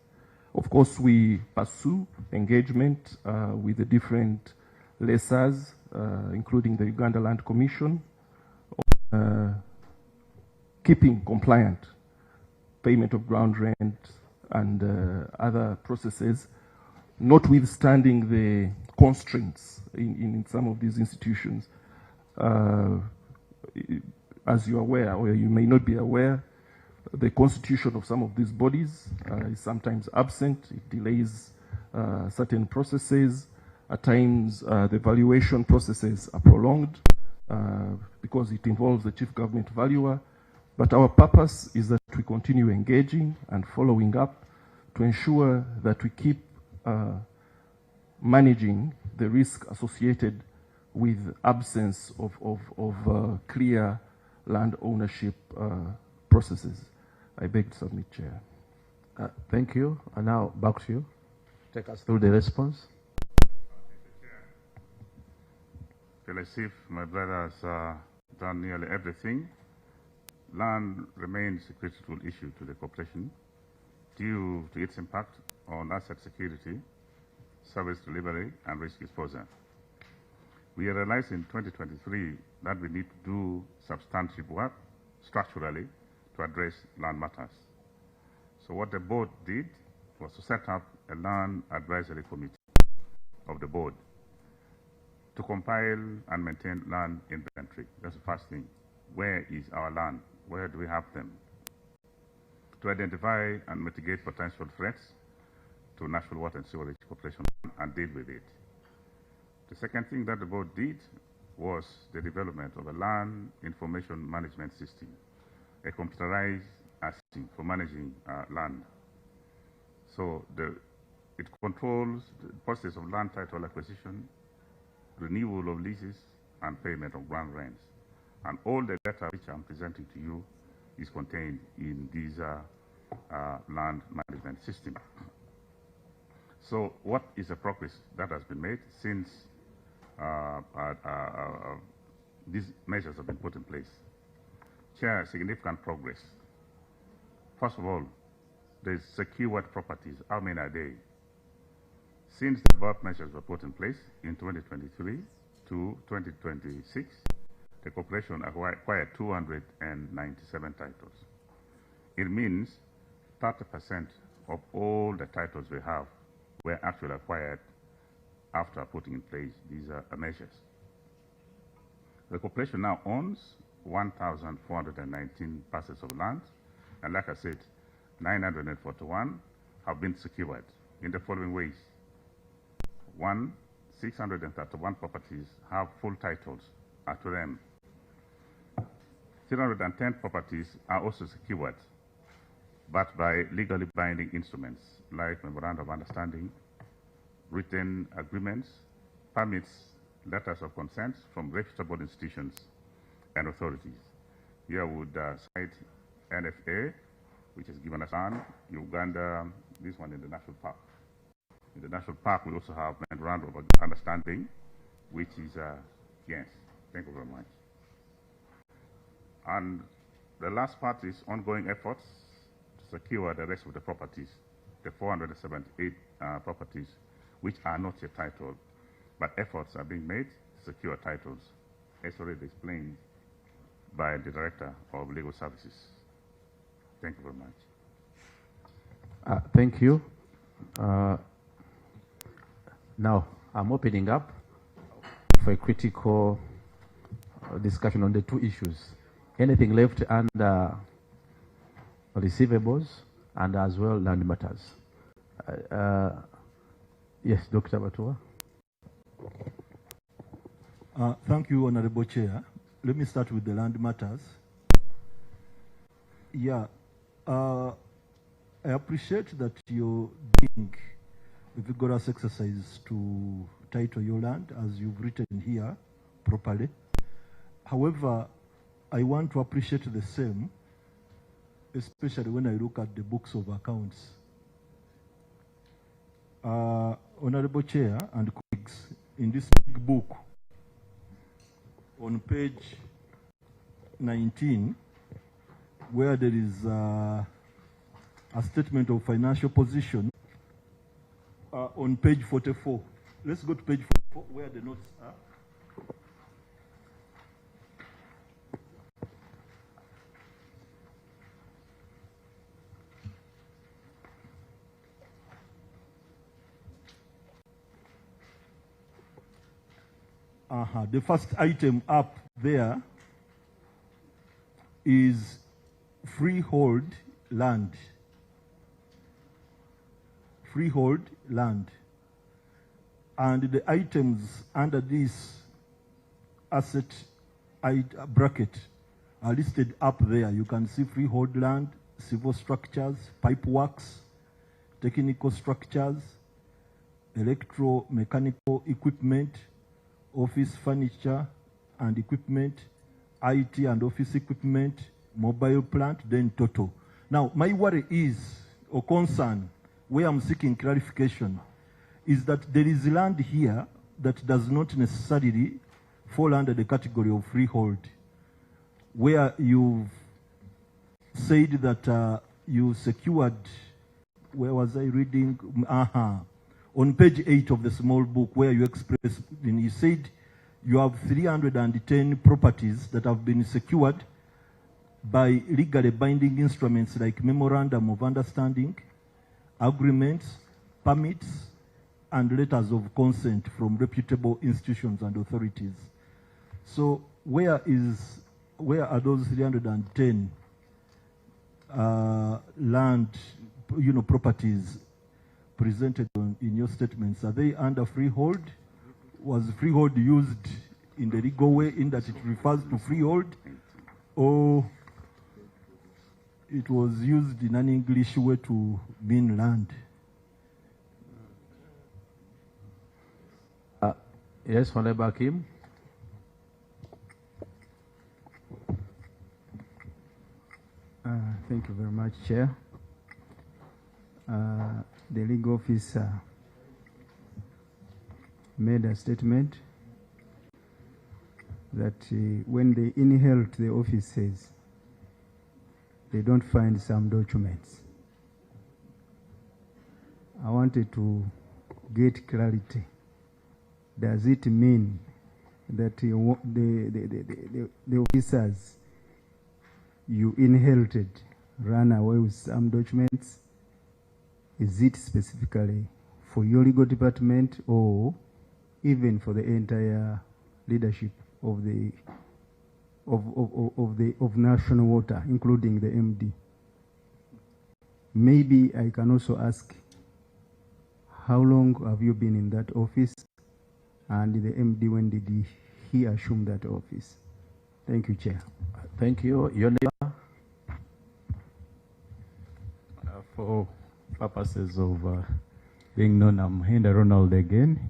Of course, we pursue engagement with the different lessors, including the Uganda Land Commission, keeping compliant payment of ground rent and other processes, notwithstanding the constraints in some of these institutions. As you are aware, or you may not be aware, the constitution of some of these bodies is sometimes absent. It delays certain processes. At times, the valuation processes are prolonged because it involves the chief government valuer. But our purpose is that we continue engaging and following up to ensure that we keep managing the risk associated with absence of clear land ownership processes. I beg to submit, Chair. Thank you. And now back to you. Take us through the response. Well, as if my brother has done nearly everything, land remains a critical issue to the corporation due to its impact on asset security, service delivery, and risk exposure. We realized in 2023 that we need to do substantive work structurally to address land matters. So what the board did was to set up a land advisory committee of the board to compile and maintain land inventory. That's the first thing. Where is our land? Where do we have them? To identify and mitigate potential threats to National Water and Sewerage Corporation and deal with it. The second thing that the board did was the development of a land information management system, a computerized system for managing land. So it controls the process of land title acquisition, renewal of leases, and payment of ground rents. And all the data which I'm presenting to you is contained in this land management system. So what is the progress that has been made since these measures have been put in place? Chair, significant progress. First of all, the secured properties, how many are they? Since the above measures were put in place in 2023 to 2026, the corporation acquired 297 titles. It means 30% of all the titles we have were actually acquired after putting in place these measures. The corporation now owns 1,419 parcels of land, and like I said, 941 have been secured in the following ways. 631 properties have full titles to them. 310 properties are also secured, but by legally binding instruments like memorandum of understanding, written agreements, permits, letters of consent from reputable institutions and authorities. Here would cite NFA, which has given us land, Uganda, this one in the National Park. In the National Park, we also have memorandum of understanding, which is, yes, thank you very much. And the last part is ongoing efforts secure the rest of the properties, the 478 properties, which are not yet titled, but efforts are being made to secure titles, as already explained by the Director of Legal Services. Thank you very much. Thank you. Now, I'm opening up for a critical discussion on the two issues. Anything left under receivables and as well land matters. Yes, Dr. Batua. Thank you, Honorable Chair. Let me start with the land matters. Yeah, I appreciate that you're doing a vigorous exercise to title your land, as you've written here properly. However, I want to appreciate the same, especially when I look at the books of accounts. Honorable Chair and colleagues, in this big book, on page 19, where there is a statement of financial position, on page 44. Let's go to page 44, where the notes are. The first item up there is freehold land. Freehold land. And the items under this asset bracket are listed up there. You can see freehold land, civil structures, pipe works, technical structures, electromechanical equipment, office furniture and equipment, IT and office equipment, mobile plant, then total. Now, my worry is, or concern, where I'm seeking clarification, is that there is land here that does not necessarily fall under the category of freehold, where you've said that you secured, where was I reading? On page 8 of the small book, where you expressed, and you said you have 310 properties that have been secured by legally binding instruments like memorandum of understanding, agreements, permits, and letters of consent from reputable institutions and authorities. So where are those 310 land, properties presented in your statements? Are they under freehold? Was freehold used in the legal way in that it refers to freehold, or it was used in an English way to mean land? Yes, Honorable Hakim. Thank you very much, Chair. The legal officer made a statement that when they inherit the offices, they don't find some documents. I wanted to get clarity. Does it mean that the officers you inherited ran away with some documents? Is it specifically for your legal department or even for the entire leadership of the of National Water, including the MD? Maybe I can also ask, how long have you been in that office? And the MD, when did he assume that office? Thank you, Chair. Thank you. Your neighbor? For purposes of being known, I'm Henda Ronald again,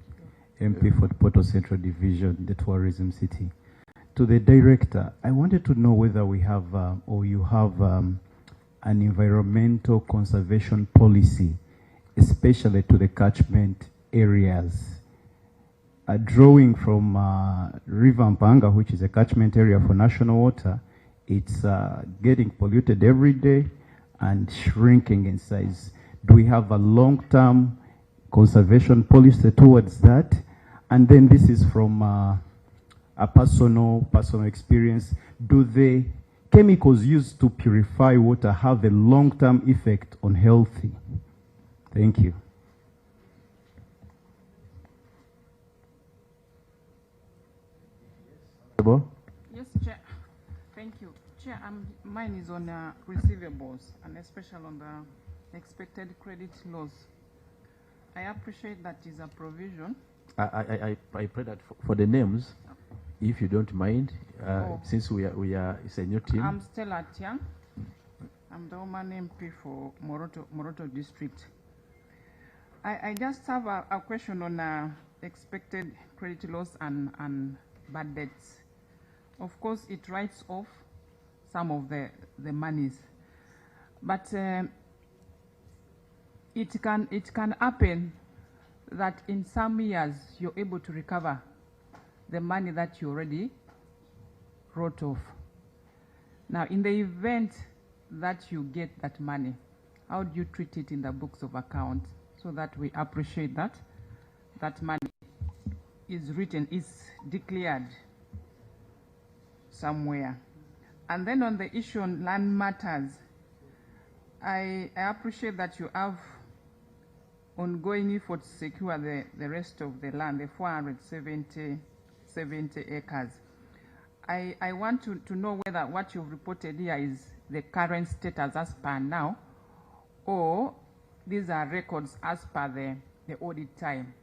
MP for the Porto Central Division, the tourism city. To the director, I wanted to know whether we have or you have an environmental conservation policy, especially to the catchment areas. A drawing from River Mpanga, which is a catchment area for national water, it's getting polluted every day, and shrinking in size. Do we have a long-term conservation policy towards that? And then this is from a personal experience. Do the chemicals used to purify water have a long-term effect on health? Thank you. Yes, Chair. Thank you. Chair, mine is on receivables and especially on the expected credit loss. I appreciate that is a provision. I pray that for the names, if you don't mind, since we are it's a new team. I'm Stella Tiang. I'm the woman MP for Moroto District. I just have a question on expected credit loss and bad debts. Of course, it writes off some of the monies, but it can happen that in some years you're able to recover the money that you already wrote off. Now, in the event that you get that money, how do you treat it in the books of account so that we appreciate that that money is written, is declared somewhere? And then on the issue on land matters, I appreciate that you have ongoing efforts to secure the rest of the land, the 470 acres. I want to know whether what you've reported here is the current status as per now, or these are records as per the audit time.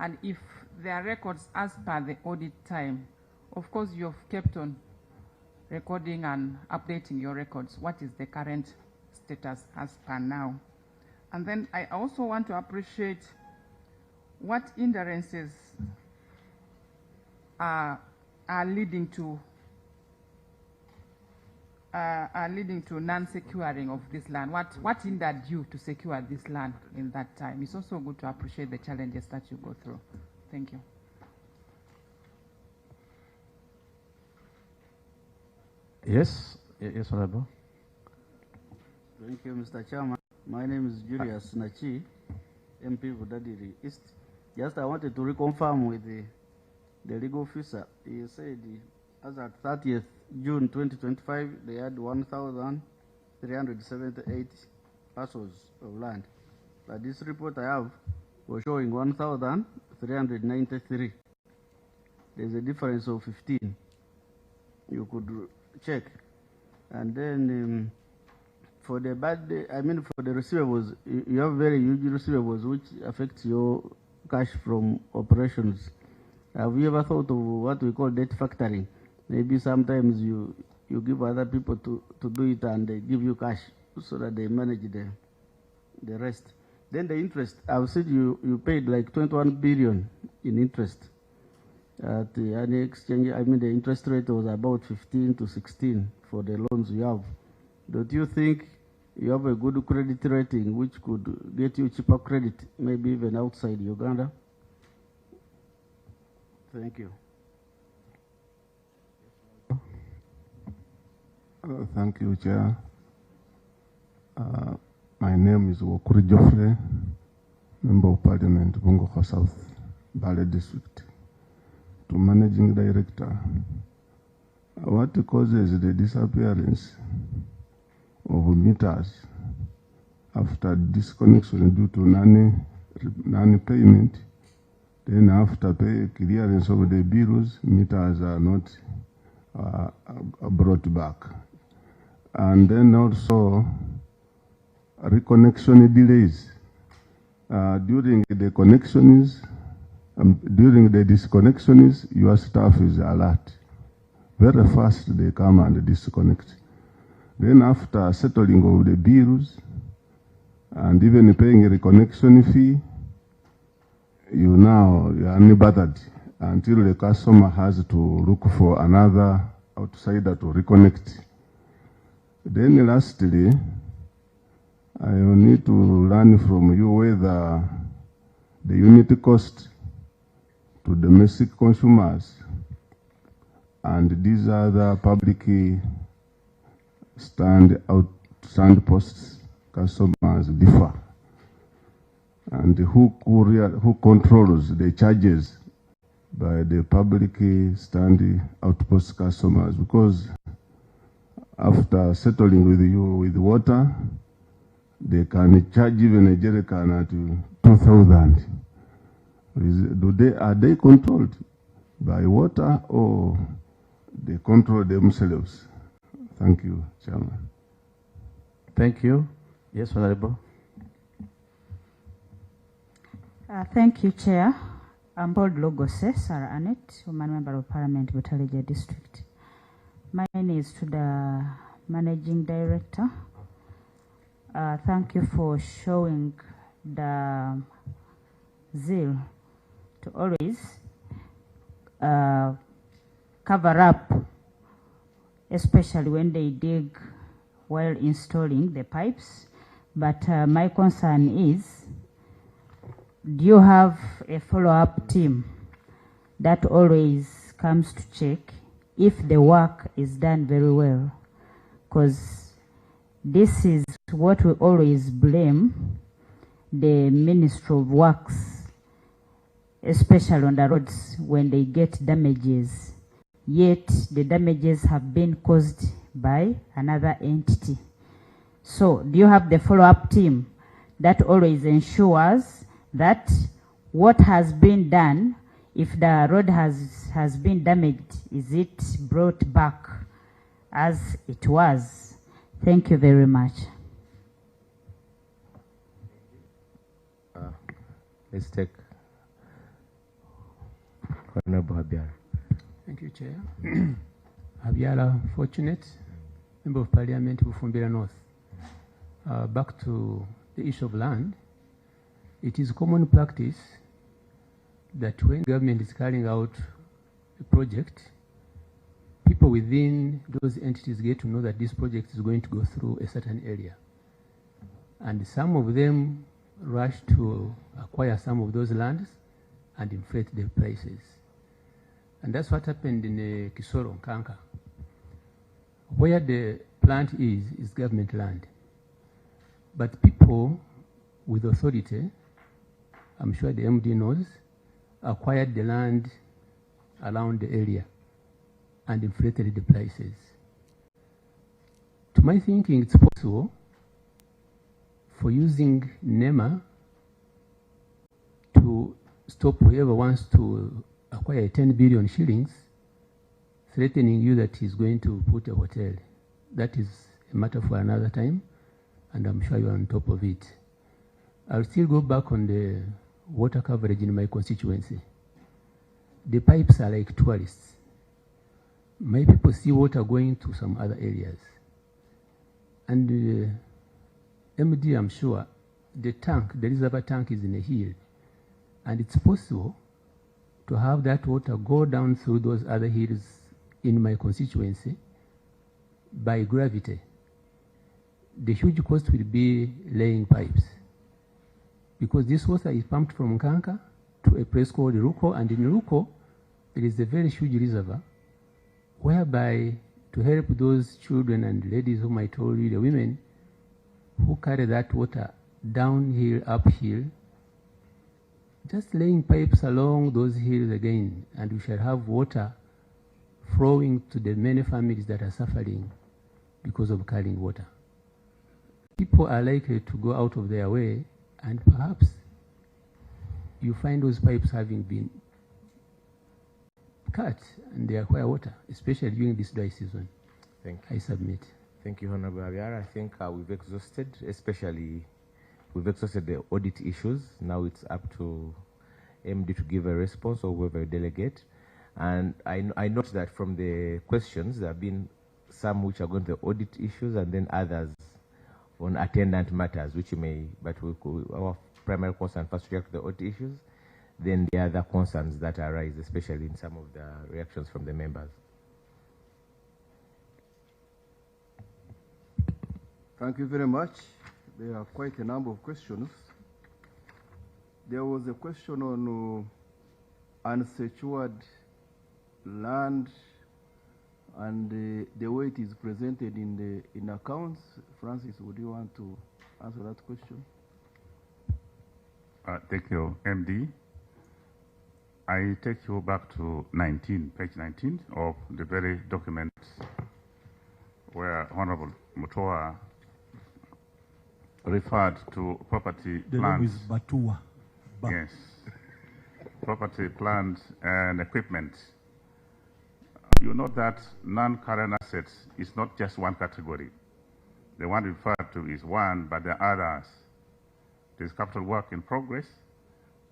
And if they are records as per the audit time, of course you've kept on recording and updating your records. What is the current status as per now? And then I also want to appreciate what hindrances are leading to non-securing of this land. What hindered you to secure this land in that time? It's also good to appreciate the challenges that you go through. Thank you. Yes, yes, Honorable. Thank you, Mr. Chairman. My name is Julius Nachi, MP for Dadiri East. Just I wanted to reconfirm with the legal officer. He said as at 30th June 2025, they had 1,378 parcels of land. But this report I have was showing 1,393. There's a difference of 15. You could check. And then for the for the receivables, you have very huge receivables which affects your cash from operations. Have you ever thought of what we call debt factoring? Maybe sometimes you give other people to do it and they give you cash so that they manage the rest. Then the interest, I've said you paid like 21 billion in interest. At any exchange, the interest rate was about 15 to 16 for the loans you have. Don't you think you have a good credit rating which could get you cheaper credit, maybe even outside Uganda? Thank you. Thank you, Chair. My name is Wokuri Geoffrey, Member of Parliament, Bungoma South, Bale District. To Managing Director, what causes the disappearance of meters after disconnection due to non-payment? Then after clearance of the bills, meters are not brought back. And then also reconnection delays. During the connections, during the disconnections, your staff is alert. Very fast they come and disconnect. Then after settling of the bills and even paying a reconnection fee, you are unbothered until the customer has to look for another outsider to reconnect. Then lastly, I will need to learn from you whether the unit cost to domestic consumers and these other public stand out signposts, customers differ. And who controls the charges by the public stand outpost customers? Because after settling with you with water, they can charge even a jerrycan at 2,000. Are they controlled by water or they control themselves? Thank you, Chairman. Thank you. Yes, Honorable. Thank you, Chair. I'm called Logose Sarah Annette, woman member of Parliament, Butaleja District. My name is to the Managing Director. Thank you for showing the zeal to always cover up, especially when they dig while installing the pipes. But my concern is, do you have a follow-up team that always comes to check if the work is done very well? Because this is what we always blame the Ministry of Works, especially on the roads, when they get damages. Yet the damages have been caused by another entity. So do you have the follow-up team that always ensures that what has been done, if the road has been damaged, is it brought back as it was? Thank you very much. Let's take Honorable Habiala. Thank you, Chair. Habiala Fortunate, Member of Parliament, Bufumbira North. Back to the issue of land. It is common practice that when government is carrying out a project, people within those entities get to know that this project is going to go through a certain area. And some of them rush to acquire some of those lands and inflate their prices. And that's what happened in Kisoro, Nkanka. Where the plant is government land. But people with authority, I'm sure the MD knows, acquired the land around the area and inflated the prices. To my thinking, it's possible for using NEMA to stop whoever wants to acquire 10 billion shillings, threatening you that he's going to put a hotel. That is a matter for another time, and I'm sure you're on top of it. I'll still go back on the water coverage in my constituency. The pipes are like tourists. My people see water going to some other areas. And MD, I'm sure, the reservoir tank is in a hill. And it's possible to have that water go down through those other hills in my constituency by gravity. The huge cost will be laying pipes, because this water is pumped from Nkanka to a place called Ruko, and in Ruko there is a very huge reservoir whereby, to help those children and ladies whom I told you, the women who carry that water downhill, uphill, just laying pipes along those hills again, and we shall have water flowing to the many families that are suffering because of carrying water. People are likely to go out of their way, and perhaps you find those pipes having been cut and they acquire water, especially during this dry season. Thank you. I submit. Thank you, Honorable Abiara. I think we've exhausted, we've exhausted the audit issues. Now it's up to MD to give a response, or whoever delegate. And I note that from the questions, there have been some which are going to the audit issues, and then others on attendant matters, which you may, but our primary concern first to react to the audit issues, then the other concerns that arise, especially in some of the reactions from the members. Thank you very much. There are quite a number of questions. There was a question on unsecured land and the way it is presented in accounts. Francis, would you want to answer that question? Thank you, MD. I take you back to page 19 of the very document where Honorable Mutoa referred to property The plans. name is Batua. Yes. Property, plants, and equipment. You know that non-current assets is not just one category. The one referred to is one, but there are others. There's capital work in progress,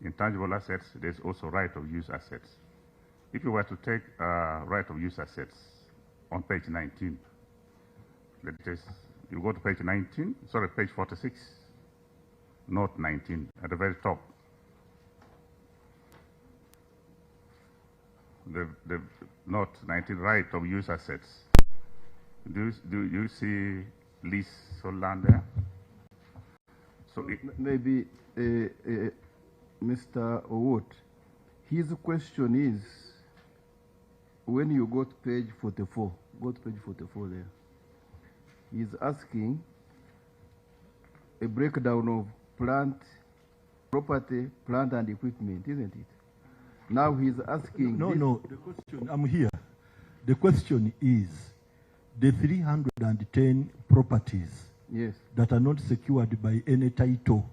intangible assets, there's also right of use assets. If you were to take right of use assets on page 19, you go to page 19, sorry, page 46, note 19, at the very top. The note 19, right of use assets. Do you see lease or land there? So maybe Mr. Owot, his question is, when you go to page 44, go to page 44 there. He's asking a breakdown of property, plant and equipment, isn't it? Now he's asking. No, the question, I'm here. The question is, the 310 properties that are not secured by any title,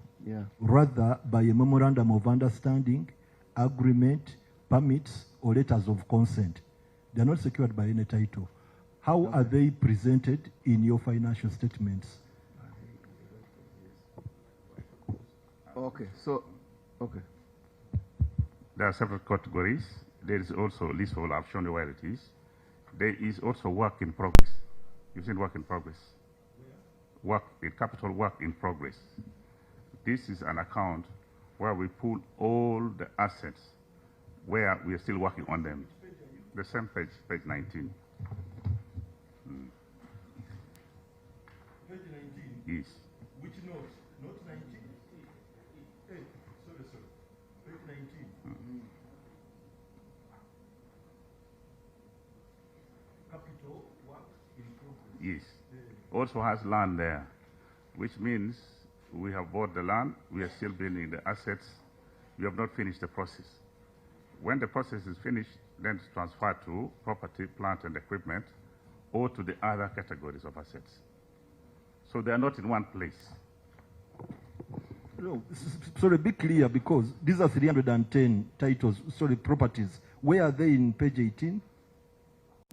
rather by a memorandum of understanding, agreement, permits, or letters of consent. They are not secured by any title. How are they presented in your financial statements? Okay. There are several categories. There is also leasehold. I've shown you where it is. There is also work in progress. You've seen work in progress. Capital work in progress. This is an account where we pull all the assets where we are still working on them. The same page, page 19. Page 19? Yes. Which note? Note 19? Hey, sorry. Page 19. Capital work in progress. Yes. Also has land there, which means we have bought the land, we are still building the assets, we have not finished the process. When the process is finished, then it's transferred to property, plant, and equipment, or to the other categories of assets. So they are not in one place. No, sorry, be clear, because these are 310 titles, properties. Where are they in page 18?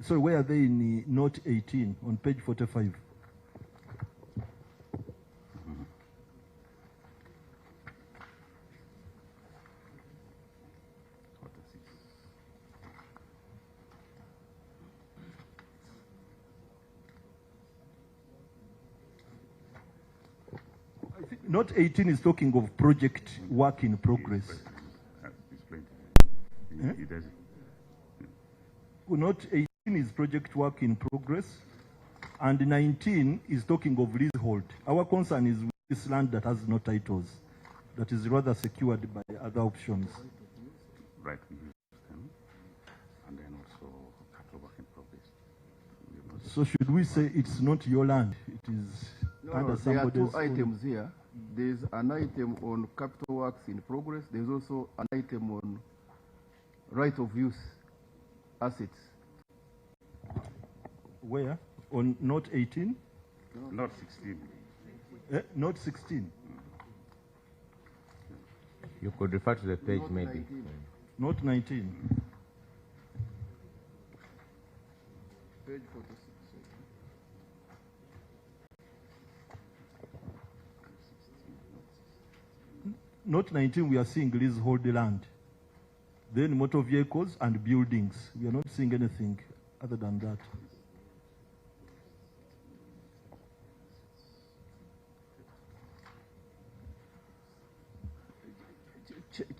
Sorry, where are they in note 18 on page 45? Note 18 is talking of project work in progress. Note 18 is project work in progress, and 19 is talking of leasehold. Our concern is with this land that has no titles, that is rather secured by other options. Right. And then also capital work in progress. So should we say it's not your land? It is under there are somebody's two items here. There's an item on capital works in progress. There's also an item on right of use assets. Where? On note 18? Note 16. Note 16. You could refer to the page, Note maybe. 19. Note 19. Page 46. Note 19, we are seeing leasehold land. Then motor vehicles and buildings. We are not seeing anything other than that.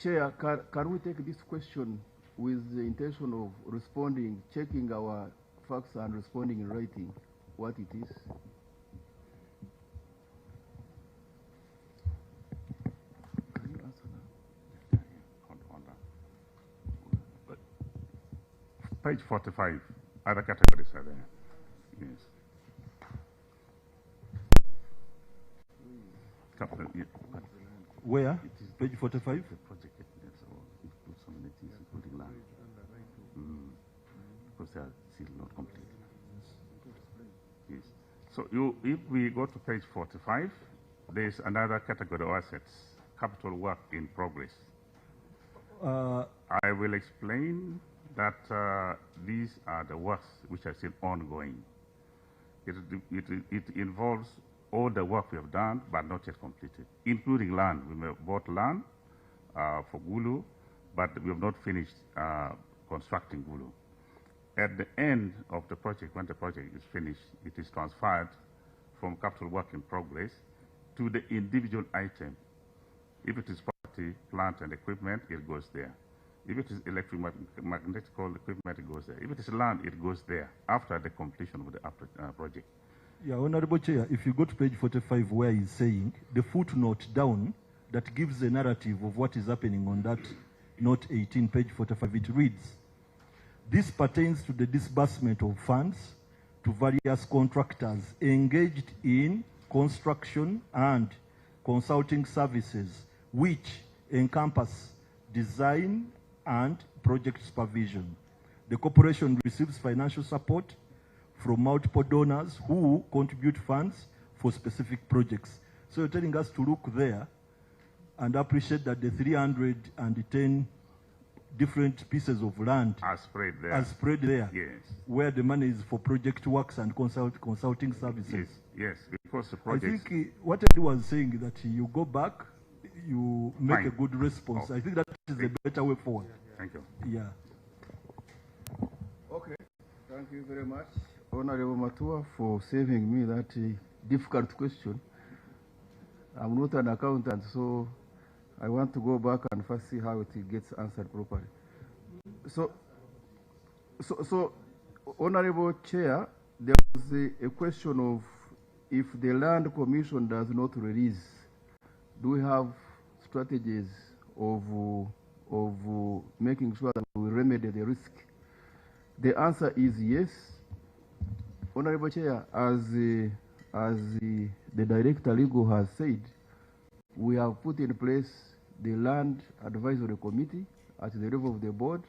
Chair, can we take this question with the intention of responding, checking our facts and responding in writing what it is? Page 45. Other categories are there. Yes. Where? Page 45? The project, yes, or include so many things, including land. Because they are still not complete. Yes. So if we go to page 45, there is another category of assets, capital work in progress. I will explain that these are the works which are still ongoing. It involves all the work we have done but not yet completed, including land. We may have bought land for Gulu, but we have not finished constructing Gulu. At the end of the project, when the project is finished, it is transferred from capital work in progress to the individual item. If it is property, plant, and equipment, it goes there. If it is electromagnetical equipment, it goes there. If it is land, it goes there after the completion of the project. Yeah, Honorable Chair, if you go to page 45 where he's saying, the footnote down that gives the narrative of what is happening on that note 18, page 45, it reads, this pertains to the disbursement of funds to various contractors engaged in construction and consulting services which encompass design and project supervision. The corporation receives financial support from multiple donors who contribute funds for specific projects. So you're telling us to look there and appreciate that the 310 different pieces of land are spread there. Yes. Where the money is for project works and consulting services. Yes, because the project. I think what Eddie was saying that you go back, you make a good response. I think that is a better way forward. Thank you. Yeah. Okay. Thank you very much, Honorable Matua, for saving me that difficult question. I'm not an accountant, so I want to go back and first see how it gets answered properly. So Honorable Chair, there was a question of if the Land Commission does not release, do we have strategies of making sure that we remedy the risk? The answer is yes. Honorable Chair, as the Director Legal has said, we have put in place the Land Advisory Committee at the level of the board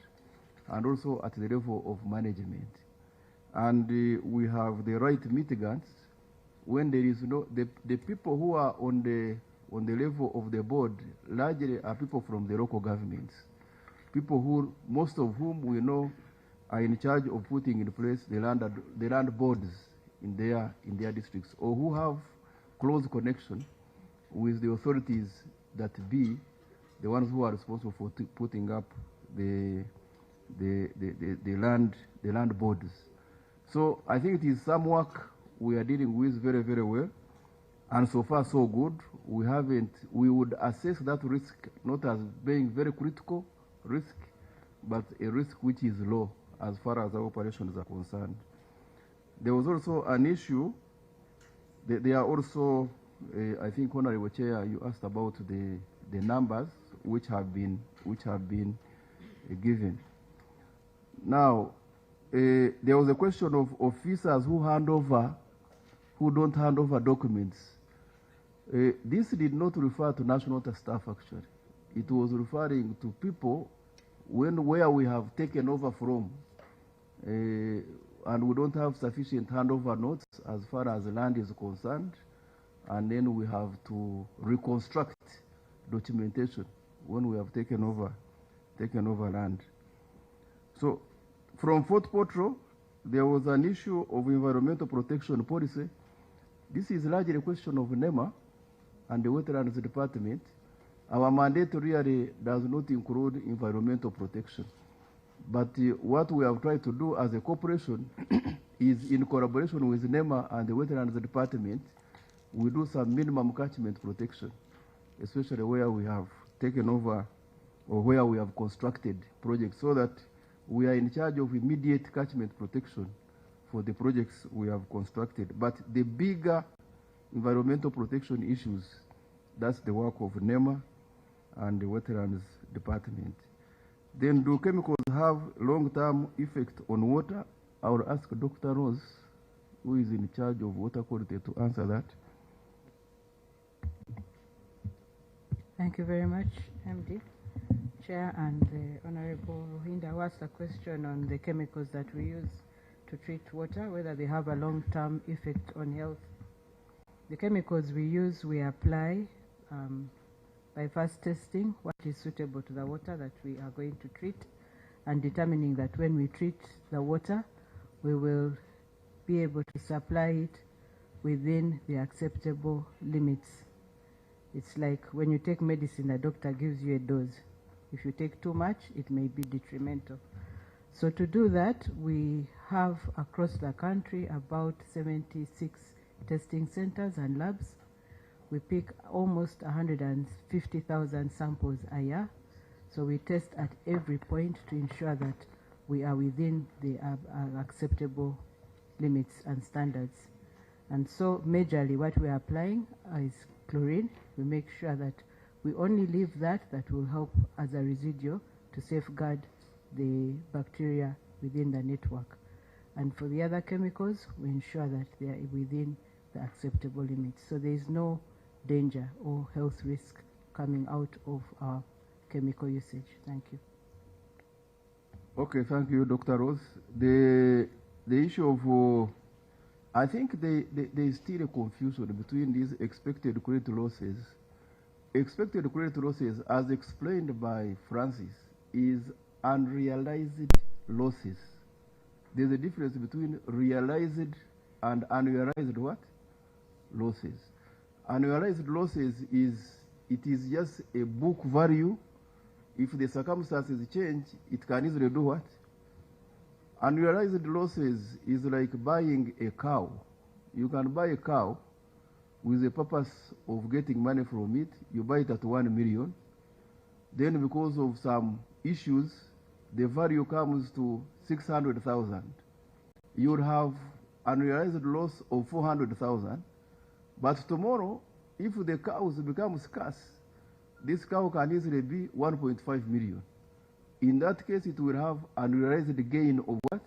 and also at the level of management. And we have the right mitigants when there is the people who are on the level of the board largely are people from the local governments, people who, most of whom we know are in charge of putting in place the land boards in their districts, or who have close connection with the authorities that be the ones who are responsible for putting up the land boards. So I think it is some work we are dealing with very, very well, and so far so good. We would assess that risk not as being very critical risk, but a risk which is low as far as our operations are concerned. There was also an issue. There are also, I think, Honorable Chair, you asked about the numbers which have been given. Now, there was a question of officers who don't hand over documents. This did not refer to national staff, actually. It was referring to people where we have taken over from, and we don't have sufficient handover notes as far as the land is concerned, and then we have to reconstruct documentation when we have taken over land. So, from Fort Potro, there was an issue of environmental protection policy. This is largely a question of NEMA and the Wetlands Department. Our mandate really does not include environmental protection. But what we have tried to do as a corporation is, in collaboration with NEMA and the Wetlands Department, we do some minimum catchment protection, especially where we have taken over or where we have constructed projects, so that we are in charge of immediate catchment protection for the projects we have constructed. But the bigger environmental protection issues, that's the work of NEMA and the Wetlands Department. Then, do chemicals have long-term effect on water? I will ask Dr. Rose, who is in charge of water quality, to answer that. Thank you very much, MD. Chair and the Honorable Rohinda, who asked a question on the chemicals that we use to treat water, whether they have a long-term effect on health. The chemicals we use, we apply by first testing what is suitable to the water that we are going to treat, and determining that when we treat the water, we will be able to supply it within the acceptable limits. It's like when you take medicine, the doctor gives you a dose. If you take too much, it may be detrimental. So to do that, we have across the country about 76 testing centers and labs. We pick almost 150,000 samples a year. So we test at every point to ensure that we are within the acceptable limits and standards. And so majorly what we are applying is chlorine. We make sure that we only leave that will help as a residual to safeguard the bacteria within the network. And for the other chemicals, we ensure that they are within the acceptable limits. So there is no danger or health risk coming out of our chemical usage. Thank you. Okay, thank you, Dr. Rose. The issue of, I think there is still a confusion between these expected credit losses. Expected credit losses, as explained by Francis, is unrealized losses. There's a difference between realized and unrealized what? Losses. Unrealized losses is just a book value. If the circumstances change, it can easily do what? Unrealized losses is like buying a cow. You can buy a cow with the purpose of getting money from it. You buy it at 1 million. Then because of some issues, the value comes to 600,000. You would have unrealized loss of 400,000. But tomorrow, if the cows become scarce, this cow can easily be 1.5 million. In that case, it will have unrealized gain of what?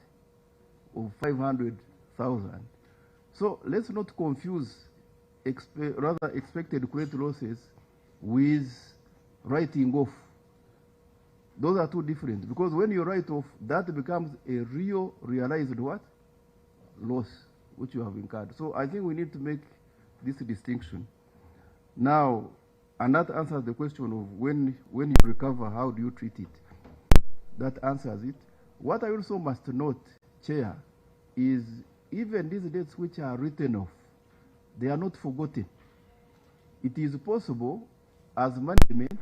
Of 500,000. So let's not confuse expected credit losses with writing off. Those are two different, because when you write off, that becomes a realized what? Loss, which you have incurred. So I think we need to make this distinction. Now, and that answers the question of when you recover, how do you treat it? That answers it. What I also must note, Chair, is even these debts which are written off, they are not forgotten. It is possible as management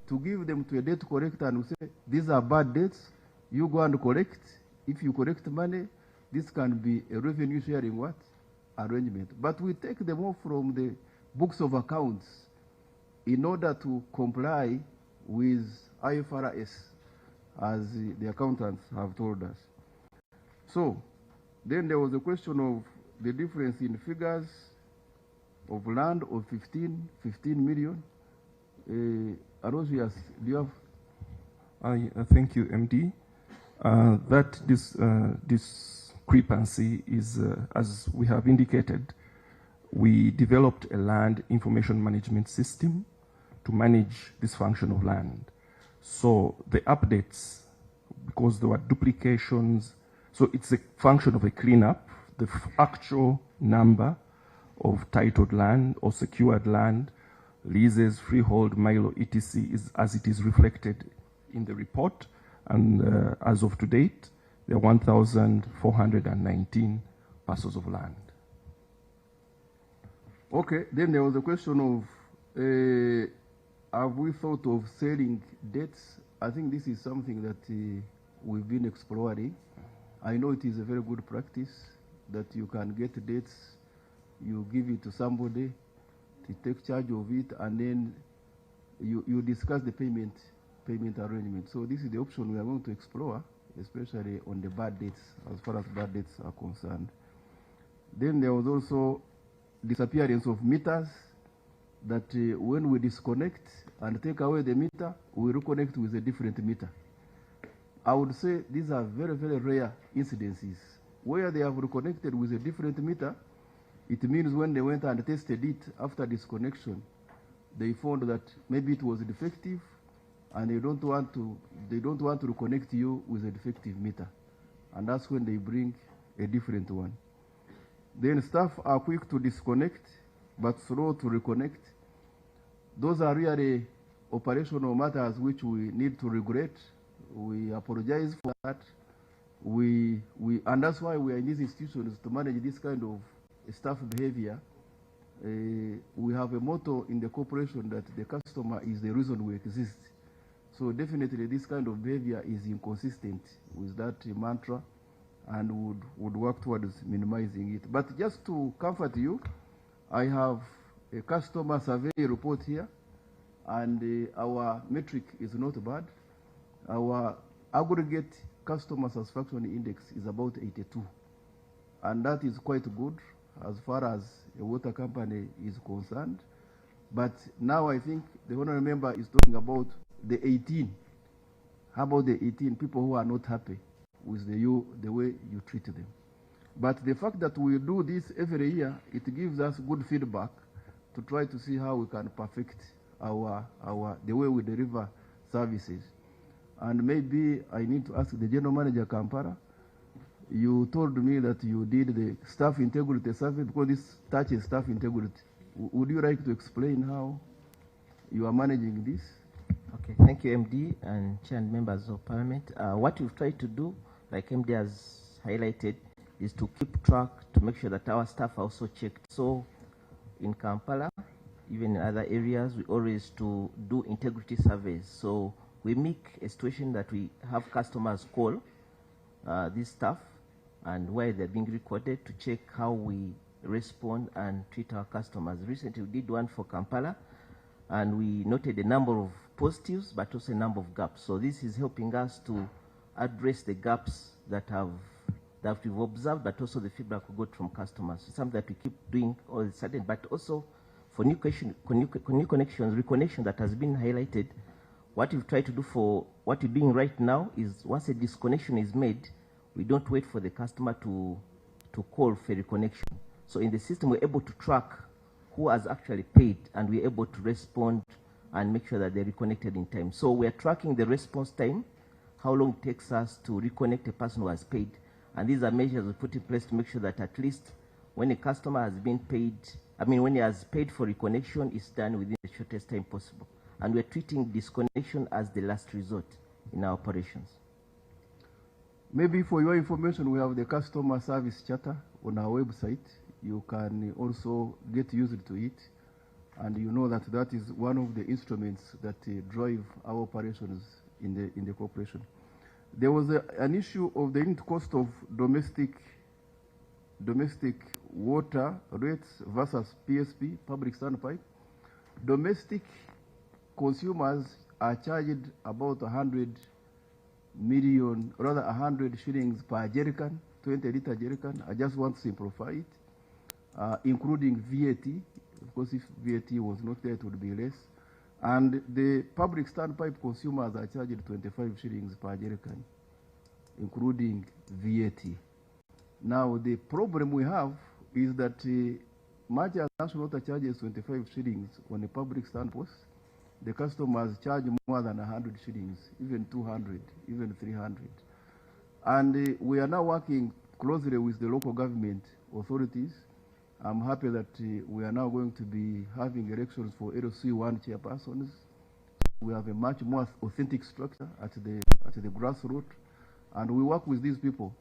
to give them to a debt collector and say, these are bad debts, you go and collect. If you collect money, this can be a revenue sharing what? Arrangement. But we take them off from the books of accounts in order to comply with IFRS, as the accountants have told us. So, then there was a question of the difference in figures of land of 15 million. Arosius, do you have? Thank you, MD. That discrepancy is, as we have indicated, we developed a land information management system to manage this function of land. So the updates, because there were duplications, so it's a function of a cleanup. The actual number of titled land or secured land, leases, freehold, milo, etc. is as it is reflected in the report. And as of to date, there are 1,419 parcels of land. Okay, then there was a question of, have we thought of selling debts? I think this is something that we've been exploring. I know it is a very good practice that you can get debts, you give it to somebody to take charge of it, and then you discuss the payment arrangement. So this is the option we are going to explore, especially on the bad debts, as far as bad debts are concerned. Then there was also disappearance of meters, that when we disconnect and take away the meter, we reconnect with a different meter. I would say these are very, very rare incidences. where they have reconnected with a different meter, it means when they went and tested it after disconnection, they found that maybe it was defective, and they don't want to reconnect you with a defective meter, and that's when they bring a different one. Then staff are quick to disconnect, but slow to reconnect. Those are really operational matters which we need to regret. We apologize for that. And that's why we are in these institutions to manage this kind of staff behavior. We have a motto in the corporation that the customer is the reason we exist. So definitely this kind of behavior is inconsistent with that mantra, and would work towards minimizing it. But just to comfort you, I have a customer survey report here, and our metric is not bad. Our aggregate customer satisfaction index is about 82, and that is quite good as far as a water company is concerned. But now I think the honorable member is talking about the 18. How about the 18 people who are not happy with the way you treat them? But the fact that we do this every year, it gives us good feedback to try to see how we can perfect the way we deliver services. And maybe I need to ask the General Manager Kampala. You told me that you did the staff integrity survey, because this touches staff integrity. Would you like to explain how you are managing this? Okay, thank you, MD and Chair and members of Parliament. What we've tried to do, like MD has highlighted, is to keep track to make sure that our staff are also checked. So in Kampala, even in other areas, we always do integrity surveys. So we make a situation that we have customers call this staff, and where they're being recorded, to check how we respond and treat our customers. Recently, we did one for Kampala, and we noted a number of positives, but also a number of gaps. So this is helping us to address the gaps that we've observed, but also the feedback we got from customers. It's something that we keep doing all of a sudden, but also for new connections, reconnection that has been highlighted. What we've tried to do for what we're doing right now is, once a disconnection is made, we don't wait for the customer to call for a reconnection. So in the system, we're able to track who has actually paid, and we're able to respond and make sure that they're reconnected in time. So we're tracking the response time, how long it takes us to reconnect a person who has paid. And these are measures we put in place to make sure that at least when a customer has been paid, when he has paid for reconnection, it's done within the shortest time possible. And we're treating disconnection as the last resort in our operations. Maybe for your information, we have the customer service charter on our website. You can also get used to it, and you know that that is one of the instruments that drive our operations in the corporation. There was an issue of the unit cost of domestic water rates versus PSP, public standpipe. Domestic consumers are charged about 100 shillings per jerrycan, 20-liter jerrycan. I just want to simplify it, including VAT. Of course, if VAT was not there, it would be less. And the public standpipe consumers are charged 25 shillings per jerrycan, including VAT. Now, the problem we have is that much as national water charges 25 shillings on a public standpost, the customers charge more than 100 shillings, even 200, even 300. And we are now working closely with the local government authorities. I'm happy that we are now going to be having elections for LC1 chairpersons. We have a much more authentic structure at the grassroots, and we work with these people.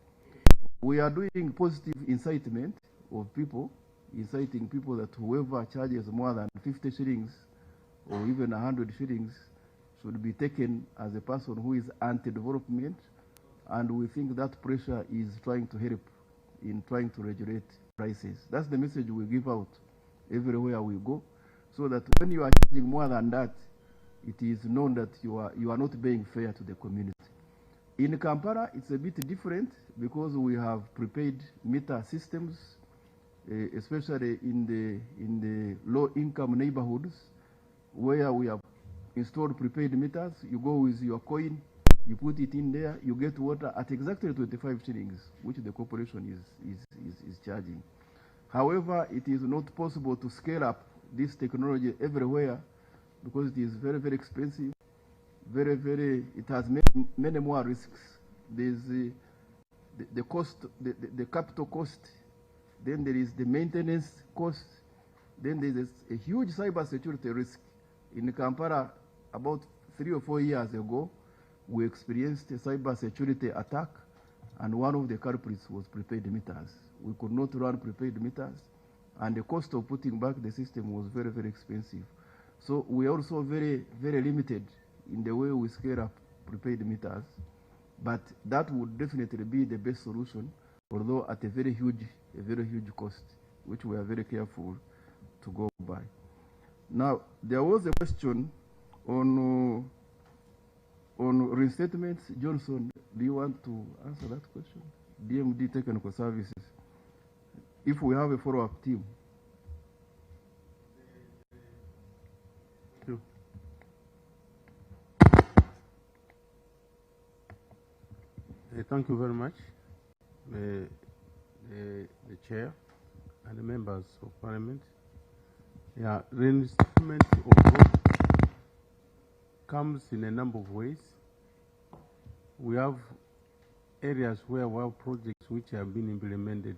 We are doing positive incitement of people, inciting people that whoever charges more than 50 shillings or even 100 shillings should be taken as a person who is anti-development, and we think that pressure is trying to help in trying to regulate prices. That's the message we give out everywhere we go, so that when you are charging more than that, it is known that you are not being fair to the community. In Kampala, it's a bit different because we have prepaid meter systems, especially in the low-income neighborhoods, where we have installed prepaid meters. You go with your coin, You put it in there, you get water at exactly 25 shillings, which the corporation is charging. However, it is not possible to scale up this technology everywhere because it is very, very expensive, it has many more risks. There's the cost, the capital cost, then there is the maintenance cost, then there is a huge cyber security risk. In Kampala, about 3 or 4 years ago, we experienced a cyber security attack, and one of the culprits was prepaid meters. We could not run prepaid meters, and the cost of putting back the system was very, very expensive. So we are also very, very limited in the way we scale up prepaid meters, but that would definitely be the best solution, although at a very huge cost, which we are very careful to go by. Now, there was a question on reinstatements. Johnson, do you want to answer that question? DMD Technical Services. If we have a follow-up team. Thank you very much, the chair and the members of parliament. Yeah, reinstatement of road comes in a number of ways. We have areas where projects which have been implemented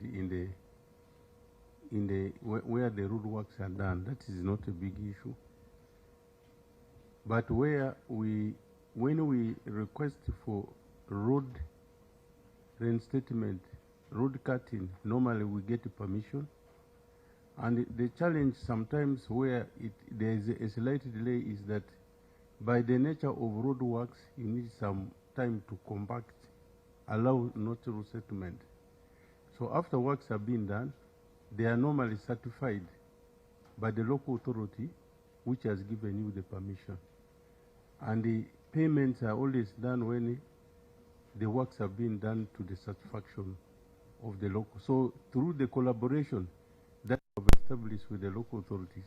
where the road works are done. That is not a big issue. But when we request for road reinstatement, road cutting, normally we get permission. And the challenge sometimes where there is a slight delay is that by the nature of road works, you need some time to compact, allow natural settlement. So after works have been done, they are normally certified by the local authority which has given you the permission. And the payments are always done when the works have been done to the satisfaction of the local. So through the collaboration that we have established with the local authorities,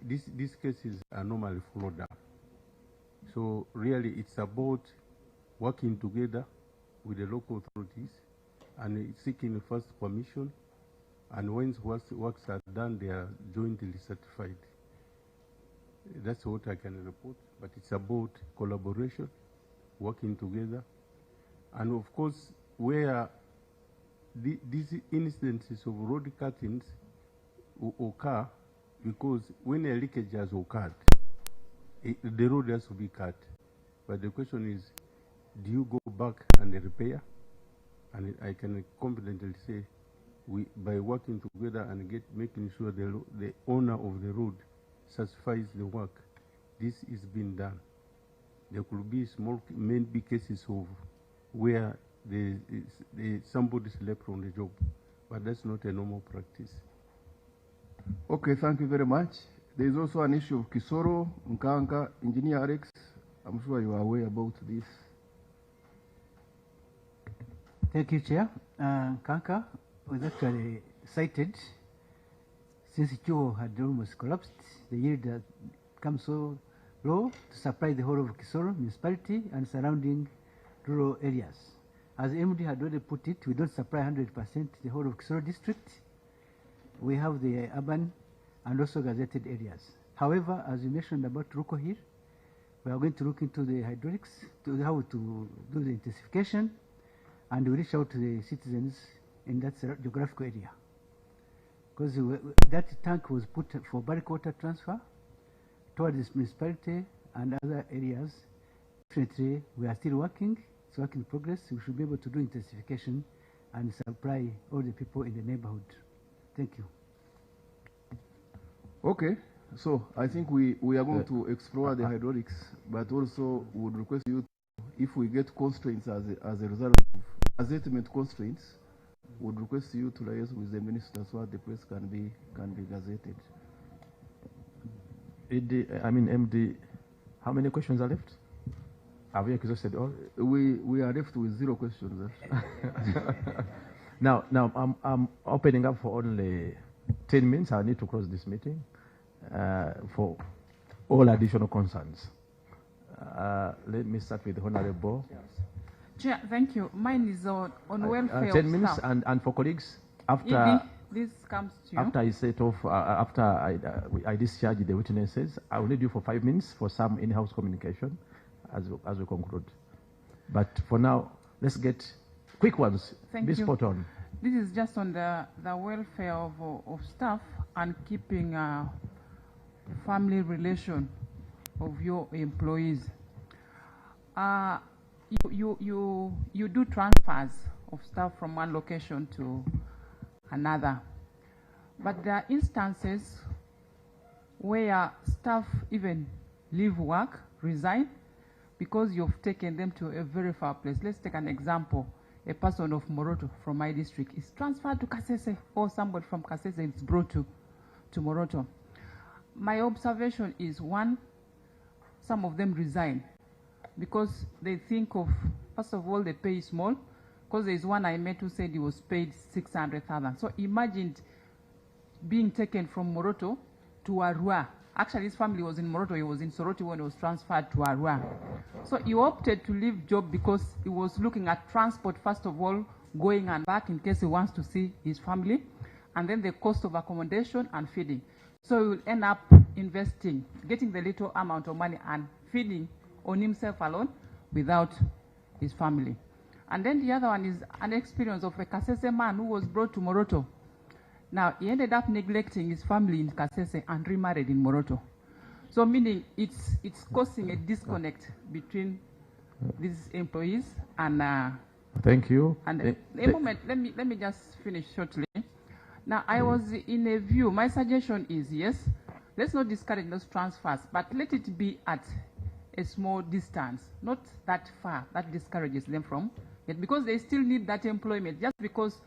these cases are normally followed up. So really it's about working together with the local authorities and seeking first permission, and once works are done, they are jointly certified. That's what I can report, but it's about collaboration, working together. And of course, where these instances of road cuttings occur, because when a leakage has occurred, the road has to be cut. But the question is, do you go back and repair? And I can confidently say, by working together and making sure the owner of the road satisfies the work, this is being done. There could be maybe cases of where somebody slept on the job, but that's not a normal practice. Okay, thank you very much. There is also an issue of Kisoro, Nkanka, Engineer Alex. I'm sure you are aware about this. Thank you, Chair. Nkanka was actually cited since Chuo had almost collapsed. The yield had come so low to supply the whole of Kisoro municipality and surrounding rural areas. As MD had already put it, we don't supply 100% the whole of Kisoro district. We have the urban and also gazetted areas. However, as you mentioned about Ruko here, we are going to look into the hydraulics, to how to do the intensification, and we reach out to the citizens in that geographical area. Because that tank was put for bulk water transfer towards this municipality and other areas. Definitely, we are still working. It's work in progress. We should be able to do intensification and supply all the people in the neighborhood. Thank you. Okay, so I think we are going to explore the hydraulics, but also would request you, if we get constraints as a result of gazettement constraints, would request you to liaise with the minister so that the place can be gazetted. MD, how many questions are left? Have you exhausted all? We are left with 0 questions. Now I'm opening up for only 10 minutes. I need to close this meeting for all additional concerns. Let me start with the Honorable. Chair, thank you. Mine is on welfare 10 of minutes, staff. and for colleagues, after Ibi, this comes to you. after I set off, after I discharge the witnesses, I will need you for 5 minutes for some in-house communication as we conclude. But for now, let's get quick ones. Thank Be you. spot on. This is just on the welfare of staff and keeping the family relation of your employees. You do transfers of staff from one location to another. But there are instances where staff even leave work, resign, because you've taken them to a very far place. Let's take an example. A person of Moroto from my district is transferred to Cosase, or somebody from Cosase is brought to Moroto. My observation is, one, some of them resign because they think of, first of all, the pay is small, because there's one I met who said he was paid 600,000. So imagine being taken from Moroto to Arua. Actually, his family was in Moroto. He was in Soroti when he was transferred to Arua. So he opted to leave job because he was looking at transport, first of all, going and back in case he wants to see his family, and then the cost of accommodation and feeding. So he will end up investing, getting the little amount of money and feeding on himself alone without his family. And then the other one is an experience of a Cosase man who was brought to Moroto. Now, he ended up neglecting his family in Cosase and remarried in Moroto. So meaning it's causing a disconnect between these employees and... Thank you. And a moment, let me just finish shortly. Now, I was in a view, my suggestion is, yes, let's not discourage those transfers, but let it be at a small distance, not that far, that discourages them from it, because they still need that employment. Just because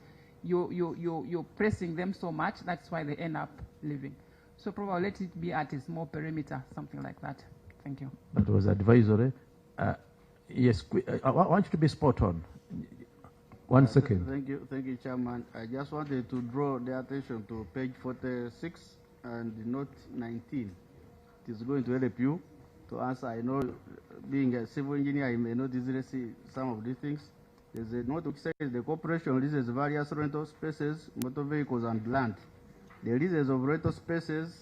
you're pressing them so much, that's why they end up leaving. So probably let it be at a small perimeter, something like that. Thank you. That was advisory. Yes, I want you to be spot on. 1 second. Thank you, Chairman. I just wanted to draw the attention to page 46 and note 19. It is going to help you to answer. I know, being a civil engineer, I may not easily see some of these things. There's a note which says the corporation leases various rental spaces, motor vehicles, and land. The leases of rental spaces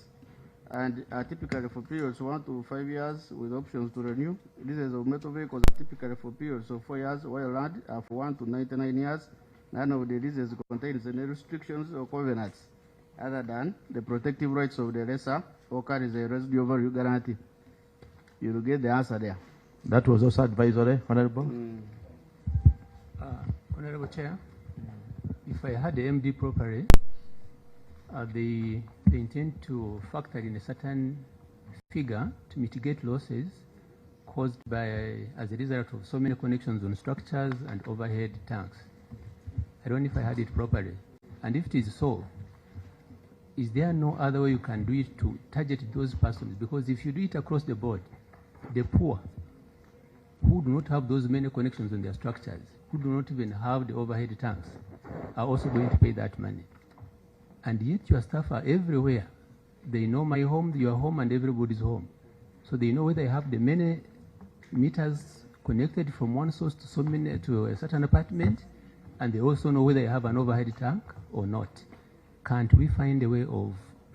and are typically for periods 1 to 5 years with options to renew. Leases of motor vehicles are typically for periods of 4 years, while land are for 1 to 99 years. None of the leases contains any restrictions or covenants other than the protective rights of the lessor or carries a residual value guarantee. You will get the answer there. That was also advisory, Honorable. Honorable Chair, if I had the MD properly, they intend to factor in a certain figure to mitigate losses caused by as a result of so many connections on structures and overhead tanks. I don't know if I had it properly. And if it is so, is there no other way you can do it to target those persons? Because if you do it across the board, the poor who do not have those many connections on their structures, who do not even have the overhead tanks, are also going to pay that money. And yet your staff are everywhere. They know my home, your home, and everybody's home. So they know whether they have the many meters connected from one source to so many to a certain apartment, and they also know whether they have an overhead tank or not. Can't we find a way of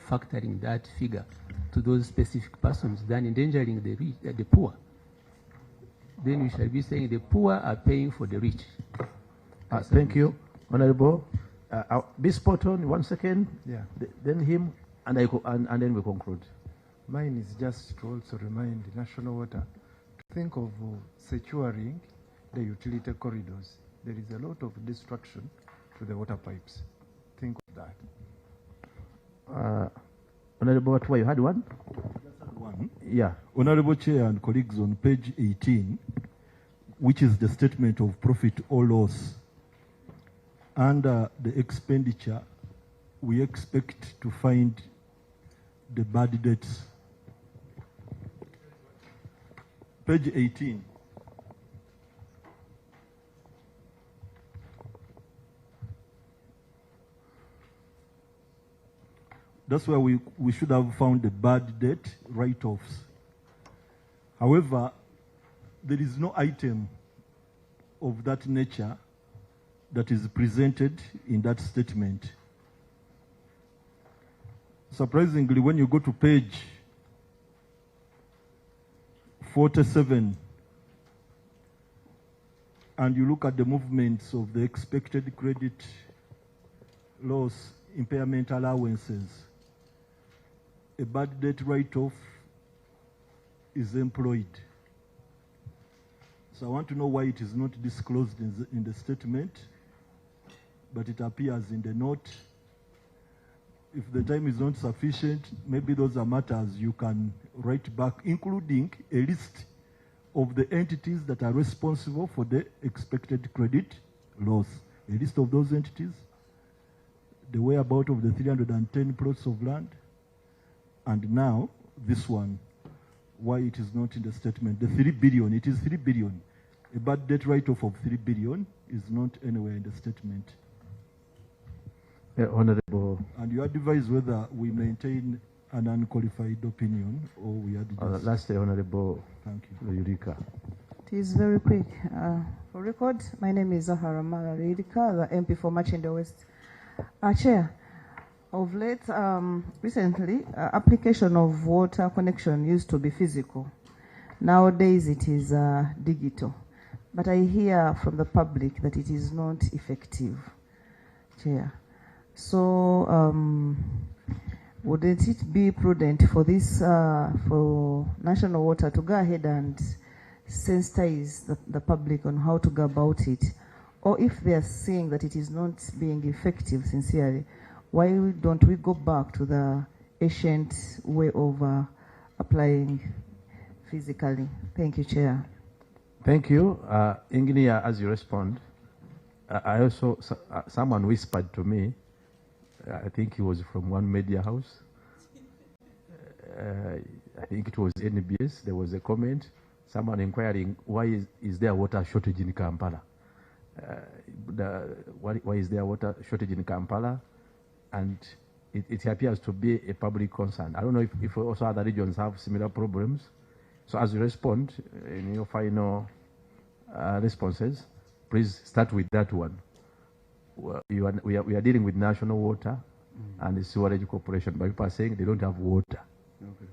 factoring that figure to those specific persons than endangering the poor? Then we shall be saying the poor are paying for the rich. Thank you, Honorable. Be spot on. 1 second. Yeah. Then him, and then we conclude. Mine is just to also remind National Water to think of securing the utility corridors. There is a lot of destruction to the water pipes. Think of that. Honorable Watwa, you had one? One. Yeah. Honorable Chair and colleagues, on page 18, which is the statement of profit or loss, under the expenditure, we expect to find the bad debts. Page 18. That's where we should have found the bad debt write-offs. However, there is no item of that nature that is presented in that statement. Surprisingly, when you go to page 47 and you look at the movements of the expected credit loss impairment allowances, a bad debt write-off is employed. So I want to know why it is not disclosed in the statement, but it appears in the note. If the time is not sufficient, maybe those are matters you can write back, including a list of the entities that are responsible for the expected credit loss. A list of those entities, the whereabouts of the 310 plots of land, and now this one, why it is not in the statement. The 3 billion, it is 3 billion. A bad debt write-off of 3 billion is not anywhere in the statement. Honorable. And you advise whether we maintain an unqualified opinion or we adjust. Lastly, Honorable. Thank you. Yurika. It is very quick. For record, my name is Zahara Mala Yurika, the MP for Machinda West. Chair, of late, recently, application of water connection used to be physical. Nowadays, it is digital. But I hear from the public that it is not effective, Chair. So, wouldn't it be prudent for this, for National Water to go ahead and sensitize the public on how to go about it? Or if they are seeing that it is not being effective sincerely, why don't we go back to the ancient way of applying physically? Thank you, Chair. Thank you. Engineer, as you respond, I also, someone whispered to me, I think he was from one media house. I think it was NBS. There was a comment, someone inquiring, why is there water shortage in Kampala? Why is there water shortage in Kampala? And it appears to be a public concern. I don't know if also other regions have similar problems. So as you respond in your final responses, please start with that one. We are dealing with National Water and the Sewarage Corporation, but people are saying they don't have water. Okay.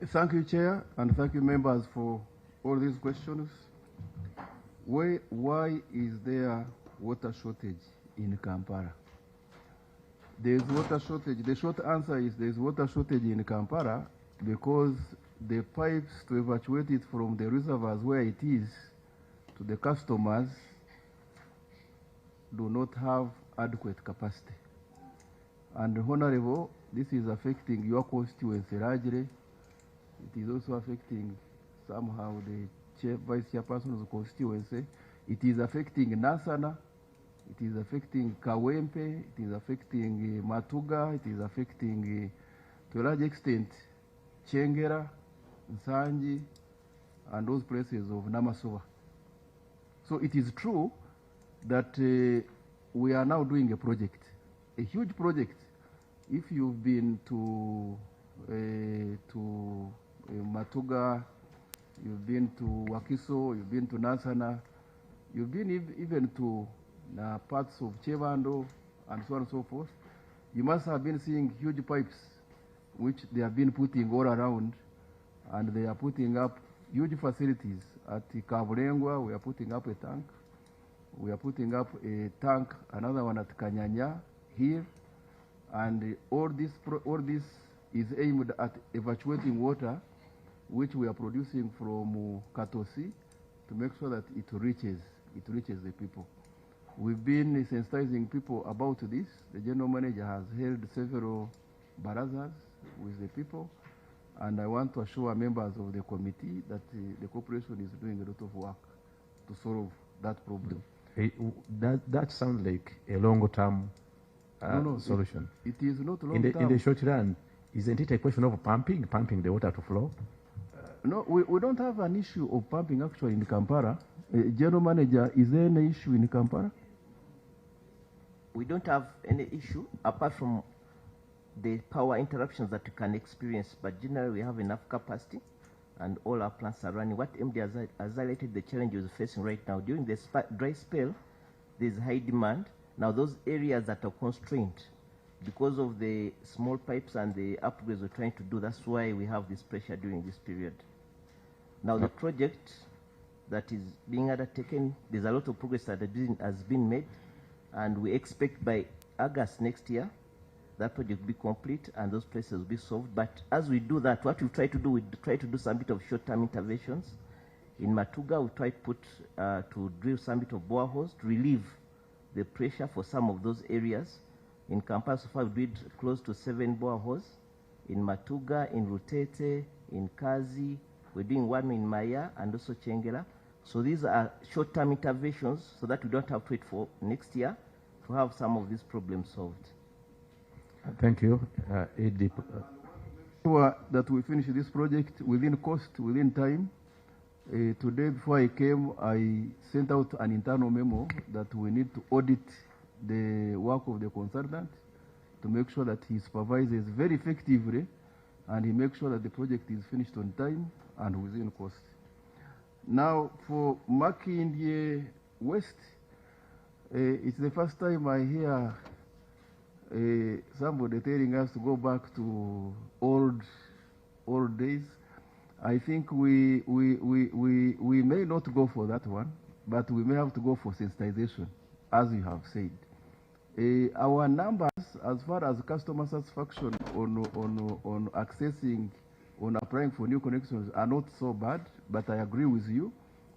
Thank you, Chair, and thank you, members, for all these questions. Why is there water shortage in Kampala? There is water shortage. The short answer is there is water shortage in Kampala because the pipes to evacuate it from the reservoirs where it is to the customers do not have adequate capacity. And Honorable, this is affecting your constituency largely. It is also affecting somehow the vice chairperson's constituency. It is affecting Nasana. It is affecting Kawempe. It is affecting Matuga. It is affecting, to a large extent, Chengera, Nsanji, and those places of Namasoba. So it is true that we are now doing a project, a huge project. If you've been to Matuga, you've been to Wakiso, you've been to Nasana, you've been even to parts of Chevando and so on and so forth, you must have been seeing huge pipes which they have been putting all around, and they are putting up huge facilities. At Kavulengwa, we are putting up a tank. We are putting up a tank, another one at Kanyanya here, and all this is aimed at evacuating water, which we are producing from Katosi, to make sure that it reaches the people. We've been sensitizing people about this. The general manager has held several barazas with the people, and I want to assure members of the committee that the corporation is doing a lot of work to solve that problem. That sounds like a long-term solution. It is not long-term. In the short run, isn't it a question of pumping the water to flow? No, we don't have an issue of pumping actually in Kampala. General Manager, is there any issue in Kampala? We don't have any issue apart from the power interruptions that you can experience, but generally we have enough capacity and all our plants are running. What MD has highlighted the challenges we're facing right now. During the dry spell, there's high demand. Now those areas that are constrained because of the small pipes and the upgrades we're trying to do, that's why we have this pressure during this period. Now the project that is being undertaken, there's a lot of progress that has been made, and we expect by August next year that project will be complete and those places will be solved. But as we do that, what we try to do, we try to do some bit of short-term interventions. In Matuga, we try to drill some bit of boreholes to relieve the pressure for some of those areas. In Kampala, so far we did close to 7 boreholes. In Matuga, in Rutete, in Kazi, we're doing one in Maya and also Chengela. So these are short-term interventions so that we don't have to wait for next year to have some of these problems solved. Thank you. Sure that we finish this project within cost, within time. Today, before I came, I sent out an internal memo that we need to audit the work of the consultant to make sure that he supervises very effectively and he makes sure that the project is finished on time and within cost. Now, for Makindye West, it's the first time I hear somebody telling us to go back to old days. I think we may not go for that one, but we may have to go for sensitization, as you have said. Our numbers, as far as customer satisfaction on accessing, on applying for new connections, are not so bad, but I agree with you.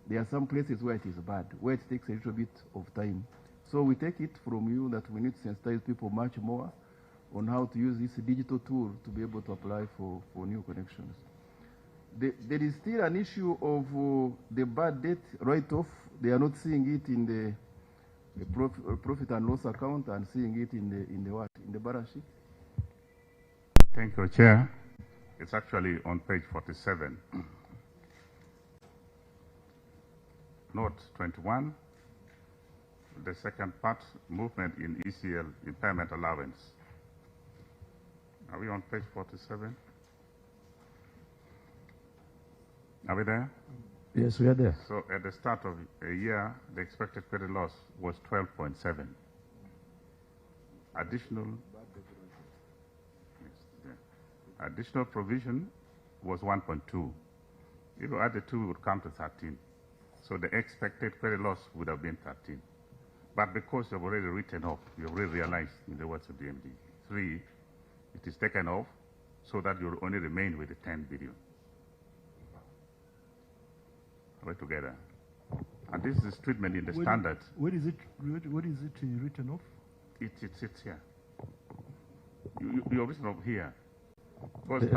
There are some places where it is bad, where it takes a little bit of time. So we take it from you that we need to sensitize people much more on how to use this digital tool to be able to apply for new connections. There is still an issue of the bad debt write-off. They are not seeing it in the profit and loss account and seeing it in the what? In the balance sheet. Thank you, Chair. It's actually on page 47. Note 21, the second part, movement in ECL, impairment allowance. Are we on page 47? Are we there? Yes, we are there. So at the start of a year, the expected credit loss was 12.7. Additional provision was 1.2. If you add the two, it would come to 13. So the expected credit loss would have been 13. But because you've already written off, you've already realized, in the words of the MD, 3, it is taken off so that you'll only remain with the 10 billion. We're together. And this is treatment in the standard. Where is it written off? It sits here. You're written off here. Because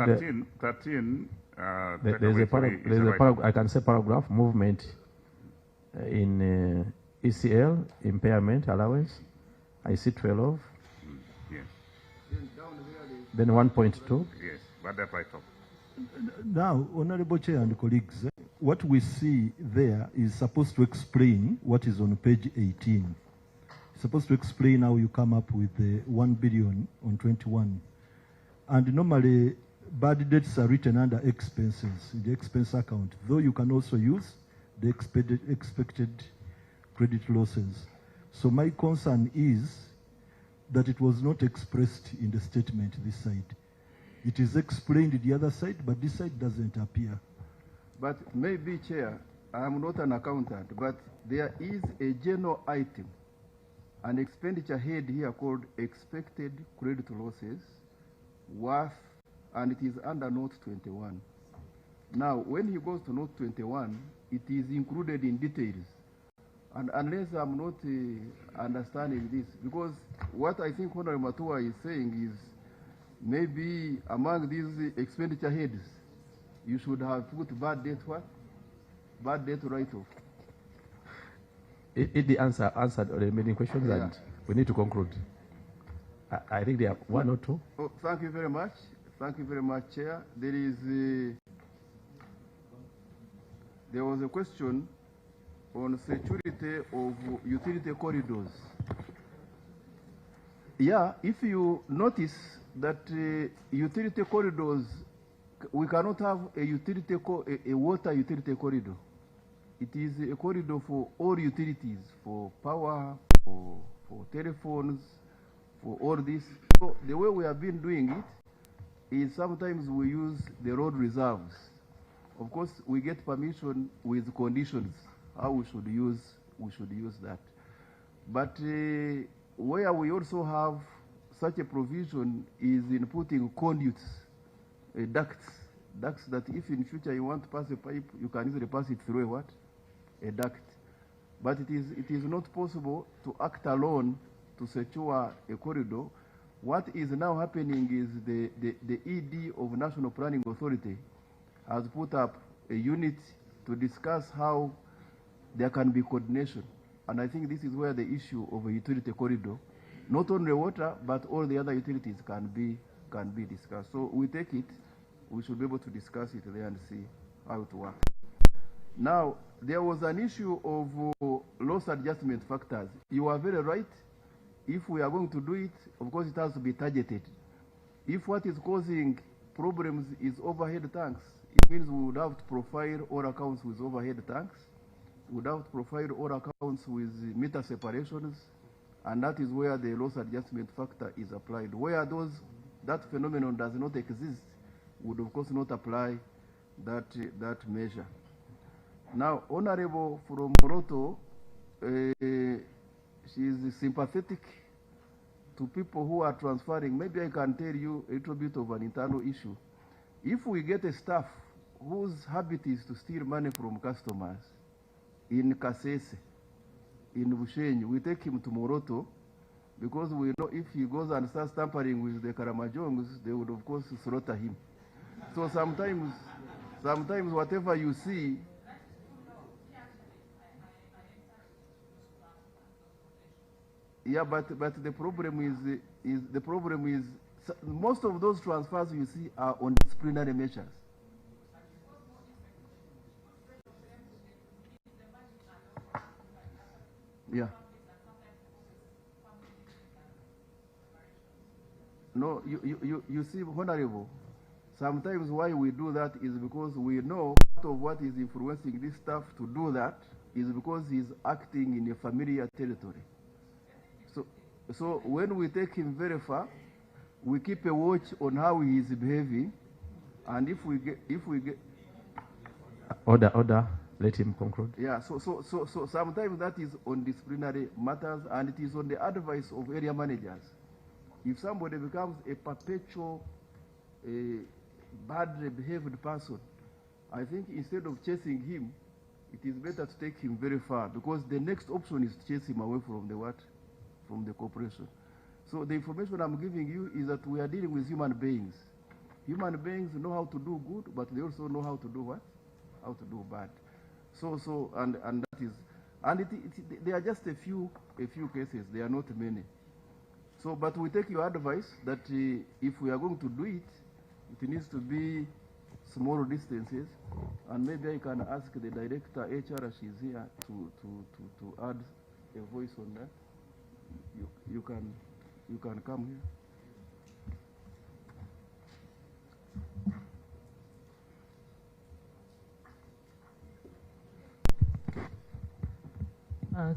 there's a paragraph, I can say paragraph, movement in ECL, impairment allowance. I see 12. Yes. Then 1.2. Yes, but that's right off. Now, Honorable Chair and colleagues, what we see there is supposed to explain what is on page 18. It's supposed to explain how you come up with the 1 billion on 21. And normally, bad debts are written under expenses, in the expense account, though you can also use the expected credit losses. So my concern is that it was not expressed in the statement this side. It is explained the other side, but this side doesn't appear. But maybe, Chair, I'm not an accountant, but there is a general item, an expenditure head here called expected credit losses, worth, and it is under note 21. Now, when he goes to note 21, it is included in details. And unless I'm not understanding this, because what I think Honorable Matua is saying is maybe among these expenditure heads, you should have put bad debt what? Bad debt write-off. It answered the remaining questions, yeah. And we need to conclude. I think there are one or two. Oh, thank you very much. Thank you very much, Chair. There was a question on security of utility corridors. Yeah, if you notice that utility corridors we cannot have a water utility corridor. It is a corridor for all utilities, for power, for telephones, for all this. So the way we have been doing it is sometimes we use the road reserves. Of course, we get permission with conditions how we should use that. But where we also have such a provision is in putting conduits, ducts that if in future you want to pass a pipe, you can easily pass it through a what? A duct. But it is not possible to act alone to secure a corridor. What is now happening is the ED of National Planning Authority has put up a unit to discuss how there can be coordination. And I think this is where the issue of a utility corridor, not only water, but all the other utilities can be discussed. So we take it, we should be able to discuss it there and see how it works. Now, there was an issue of loss adjustment factors. You are very right. If we are going to do it, of course it has to be targeted. If what is causing problems is overhead tanks, it means we would have to profile all accounts with overhead tanks. We would have to profile all accounts with meter separations, and that is where the loss adjustment factor is applied. Where that phenomenon does not exist, we would of course not apply that measure. Now, Honorable from Moroto, she is sympathetic to people who are transferring. Maybe I can tell you a little bit of an internal issue. If we get a staff whose habit is to steal money from customers in Cosase, in Bushenyi, we take him to Moroto because we know if he goes and starts tampering with the Karamajongs, they would of course slaughter him. So sometimes whatever you see, yeah, but the problem is most of those transfers you see are on disciplinary measures. Yeah. No, you see, Honorable, sometimes why we do that is because we know part of what is influencing this staff to do that is because he's acting in a familiar territory. So when we take him very far, we keep a watch on how he is behaving, and if we get order, let him conclude. Yeah, so sometimes that is on disciplinary matters, and it is on the advice of area managers. If somebody becomes a perpetual badly behaved person, I think instead of chasing him, it is better to take him very far, because the next option is to chase him away from the what? From the corporation. So the information I'm giving you is that we are dealing with human beings. Human beings know how to do good, but they also know how to do what? How to do bad. And that is, and there are just a few cases. There are not many. So, but we take your advice that if we are going to do it, it needs to be small distances, and maybe I can ask the director HR, she's here, to add a voice on that. You can come here.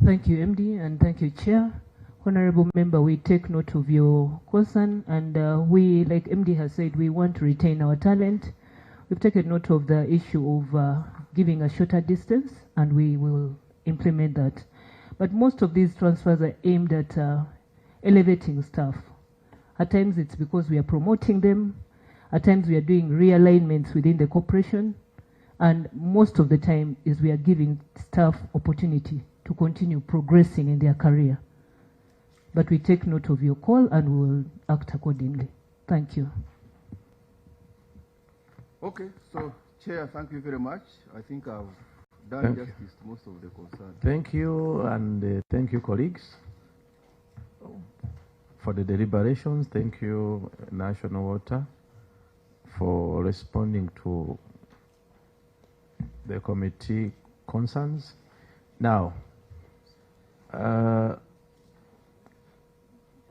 Thank you, MD, and thank you, Chair. Honorable Member, we take note of your concern, and we, like MD has said, we want to retain our talent. We've taken note of the issue of giving a shorter distance, and we will implement that. But most of these transfers are aimed at elevating staff. At times it's because we are promoting them. At times we are doing realignments within the corporation. And most of the time is we are giving staff opportunity to continue progressing in their career. But we take note of your call and we will act accordingly. Thank you. Okay, so Chair, thank you very much. I think I've done justice to most of the concerns. Thank you, and thank you, colleagues, for the deliberations. Thank you, National Water, for responding to the committee concerns. Now,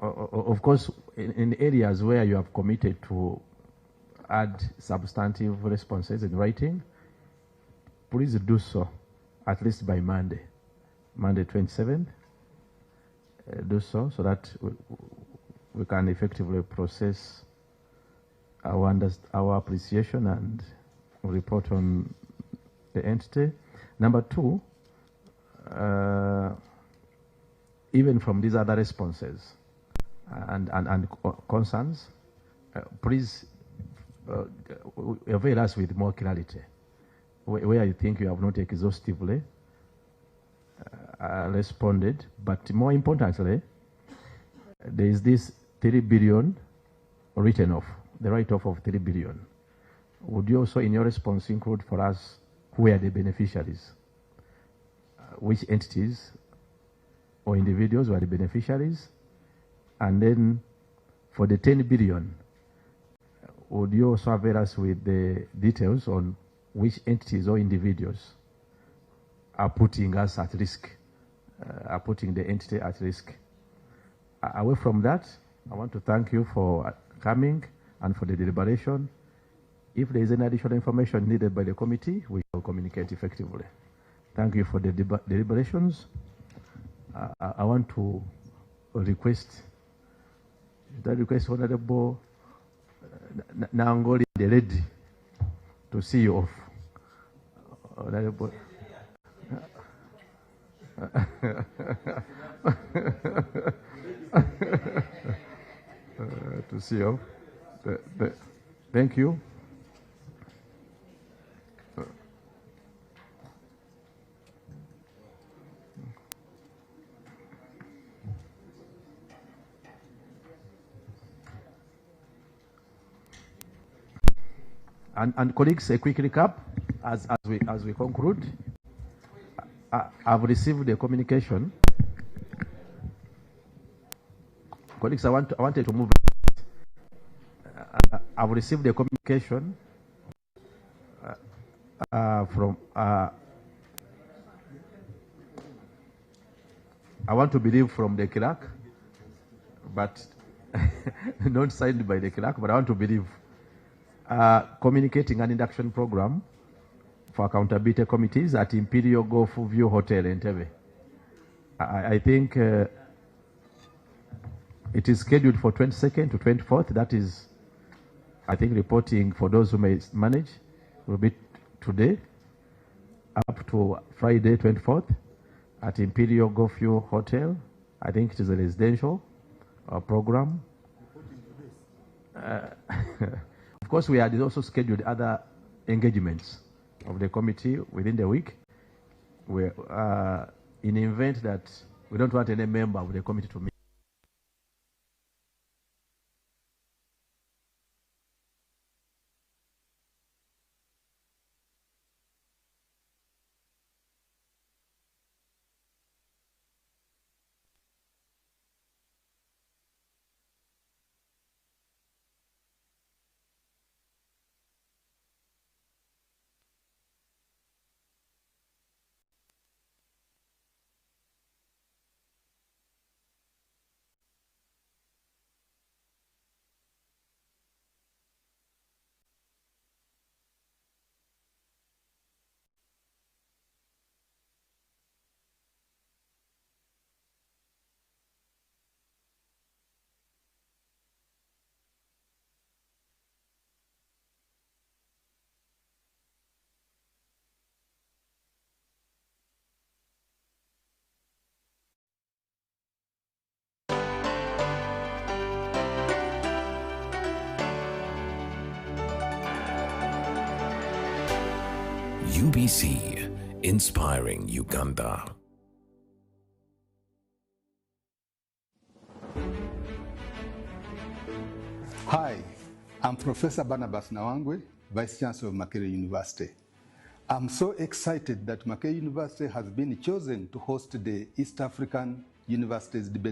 of course, in areas where you have committed to add substantive responses in writing, please do so at least by Monday 27th. Do so that we can effectively process our appreciation and report on the entity. Number two, even from these other responses and concerns, please avail us with more clarity. Where you think you have not exhaustively responded, but more importantly, there is this 3 billion written off, the write-off of 3 billion. Would you also, in your response, include for us who are the beneficiaries, which entities or individuals were the beneficiaries, and then for the 10 billion, would you also avail us with the details on which entities or individuals are putting us at risk, are putting the entity at risk? Away from that, I want to thank you for coming and for the deliberation. If there is any additional information needed by the committee, we shall communicate effectively. Thank you for the deliberations. I want to request Honorable Nangoli the lady to see you off. Honorable. To see you. Thank you. And colleagues, a quick recap as we conclude. I've received a communication. Colleagues, I wanted to move. I've received a communication from. I want to believe from the clerk, but not signed by the clerk. But I want to believe. Communicating an induction program for accountability committees at Imperial Golf View Hotel in Entebbe. I think it is scheduled for 22nd to 24th. That is, I think, reporting for those who may manage will be today up to Friday 24th at Imperial Golf View Hotel. I think it is a residential program. Of course, we had also scheduled other engagements of the committee within the week. In the event that we don't want any member of the committee to meet. UBC, inspiring Uganda. Hi, I'm Professor Barnabas Nawangwe, Vice Chancellor of Makerere University. I'm so excited that Makerere University has been chosen to host the East African Universities Debate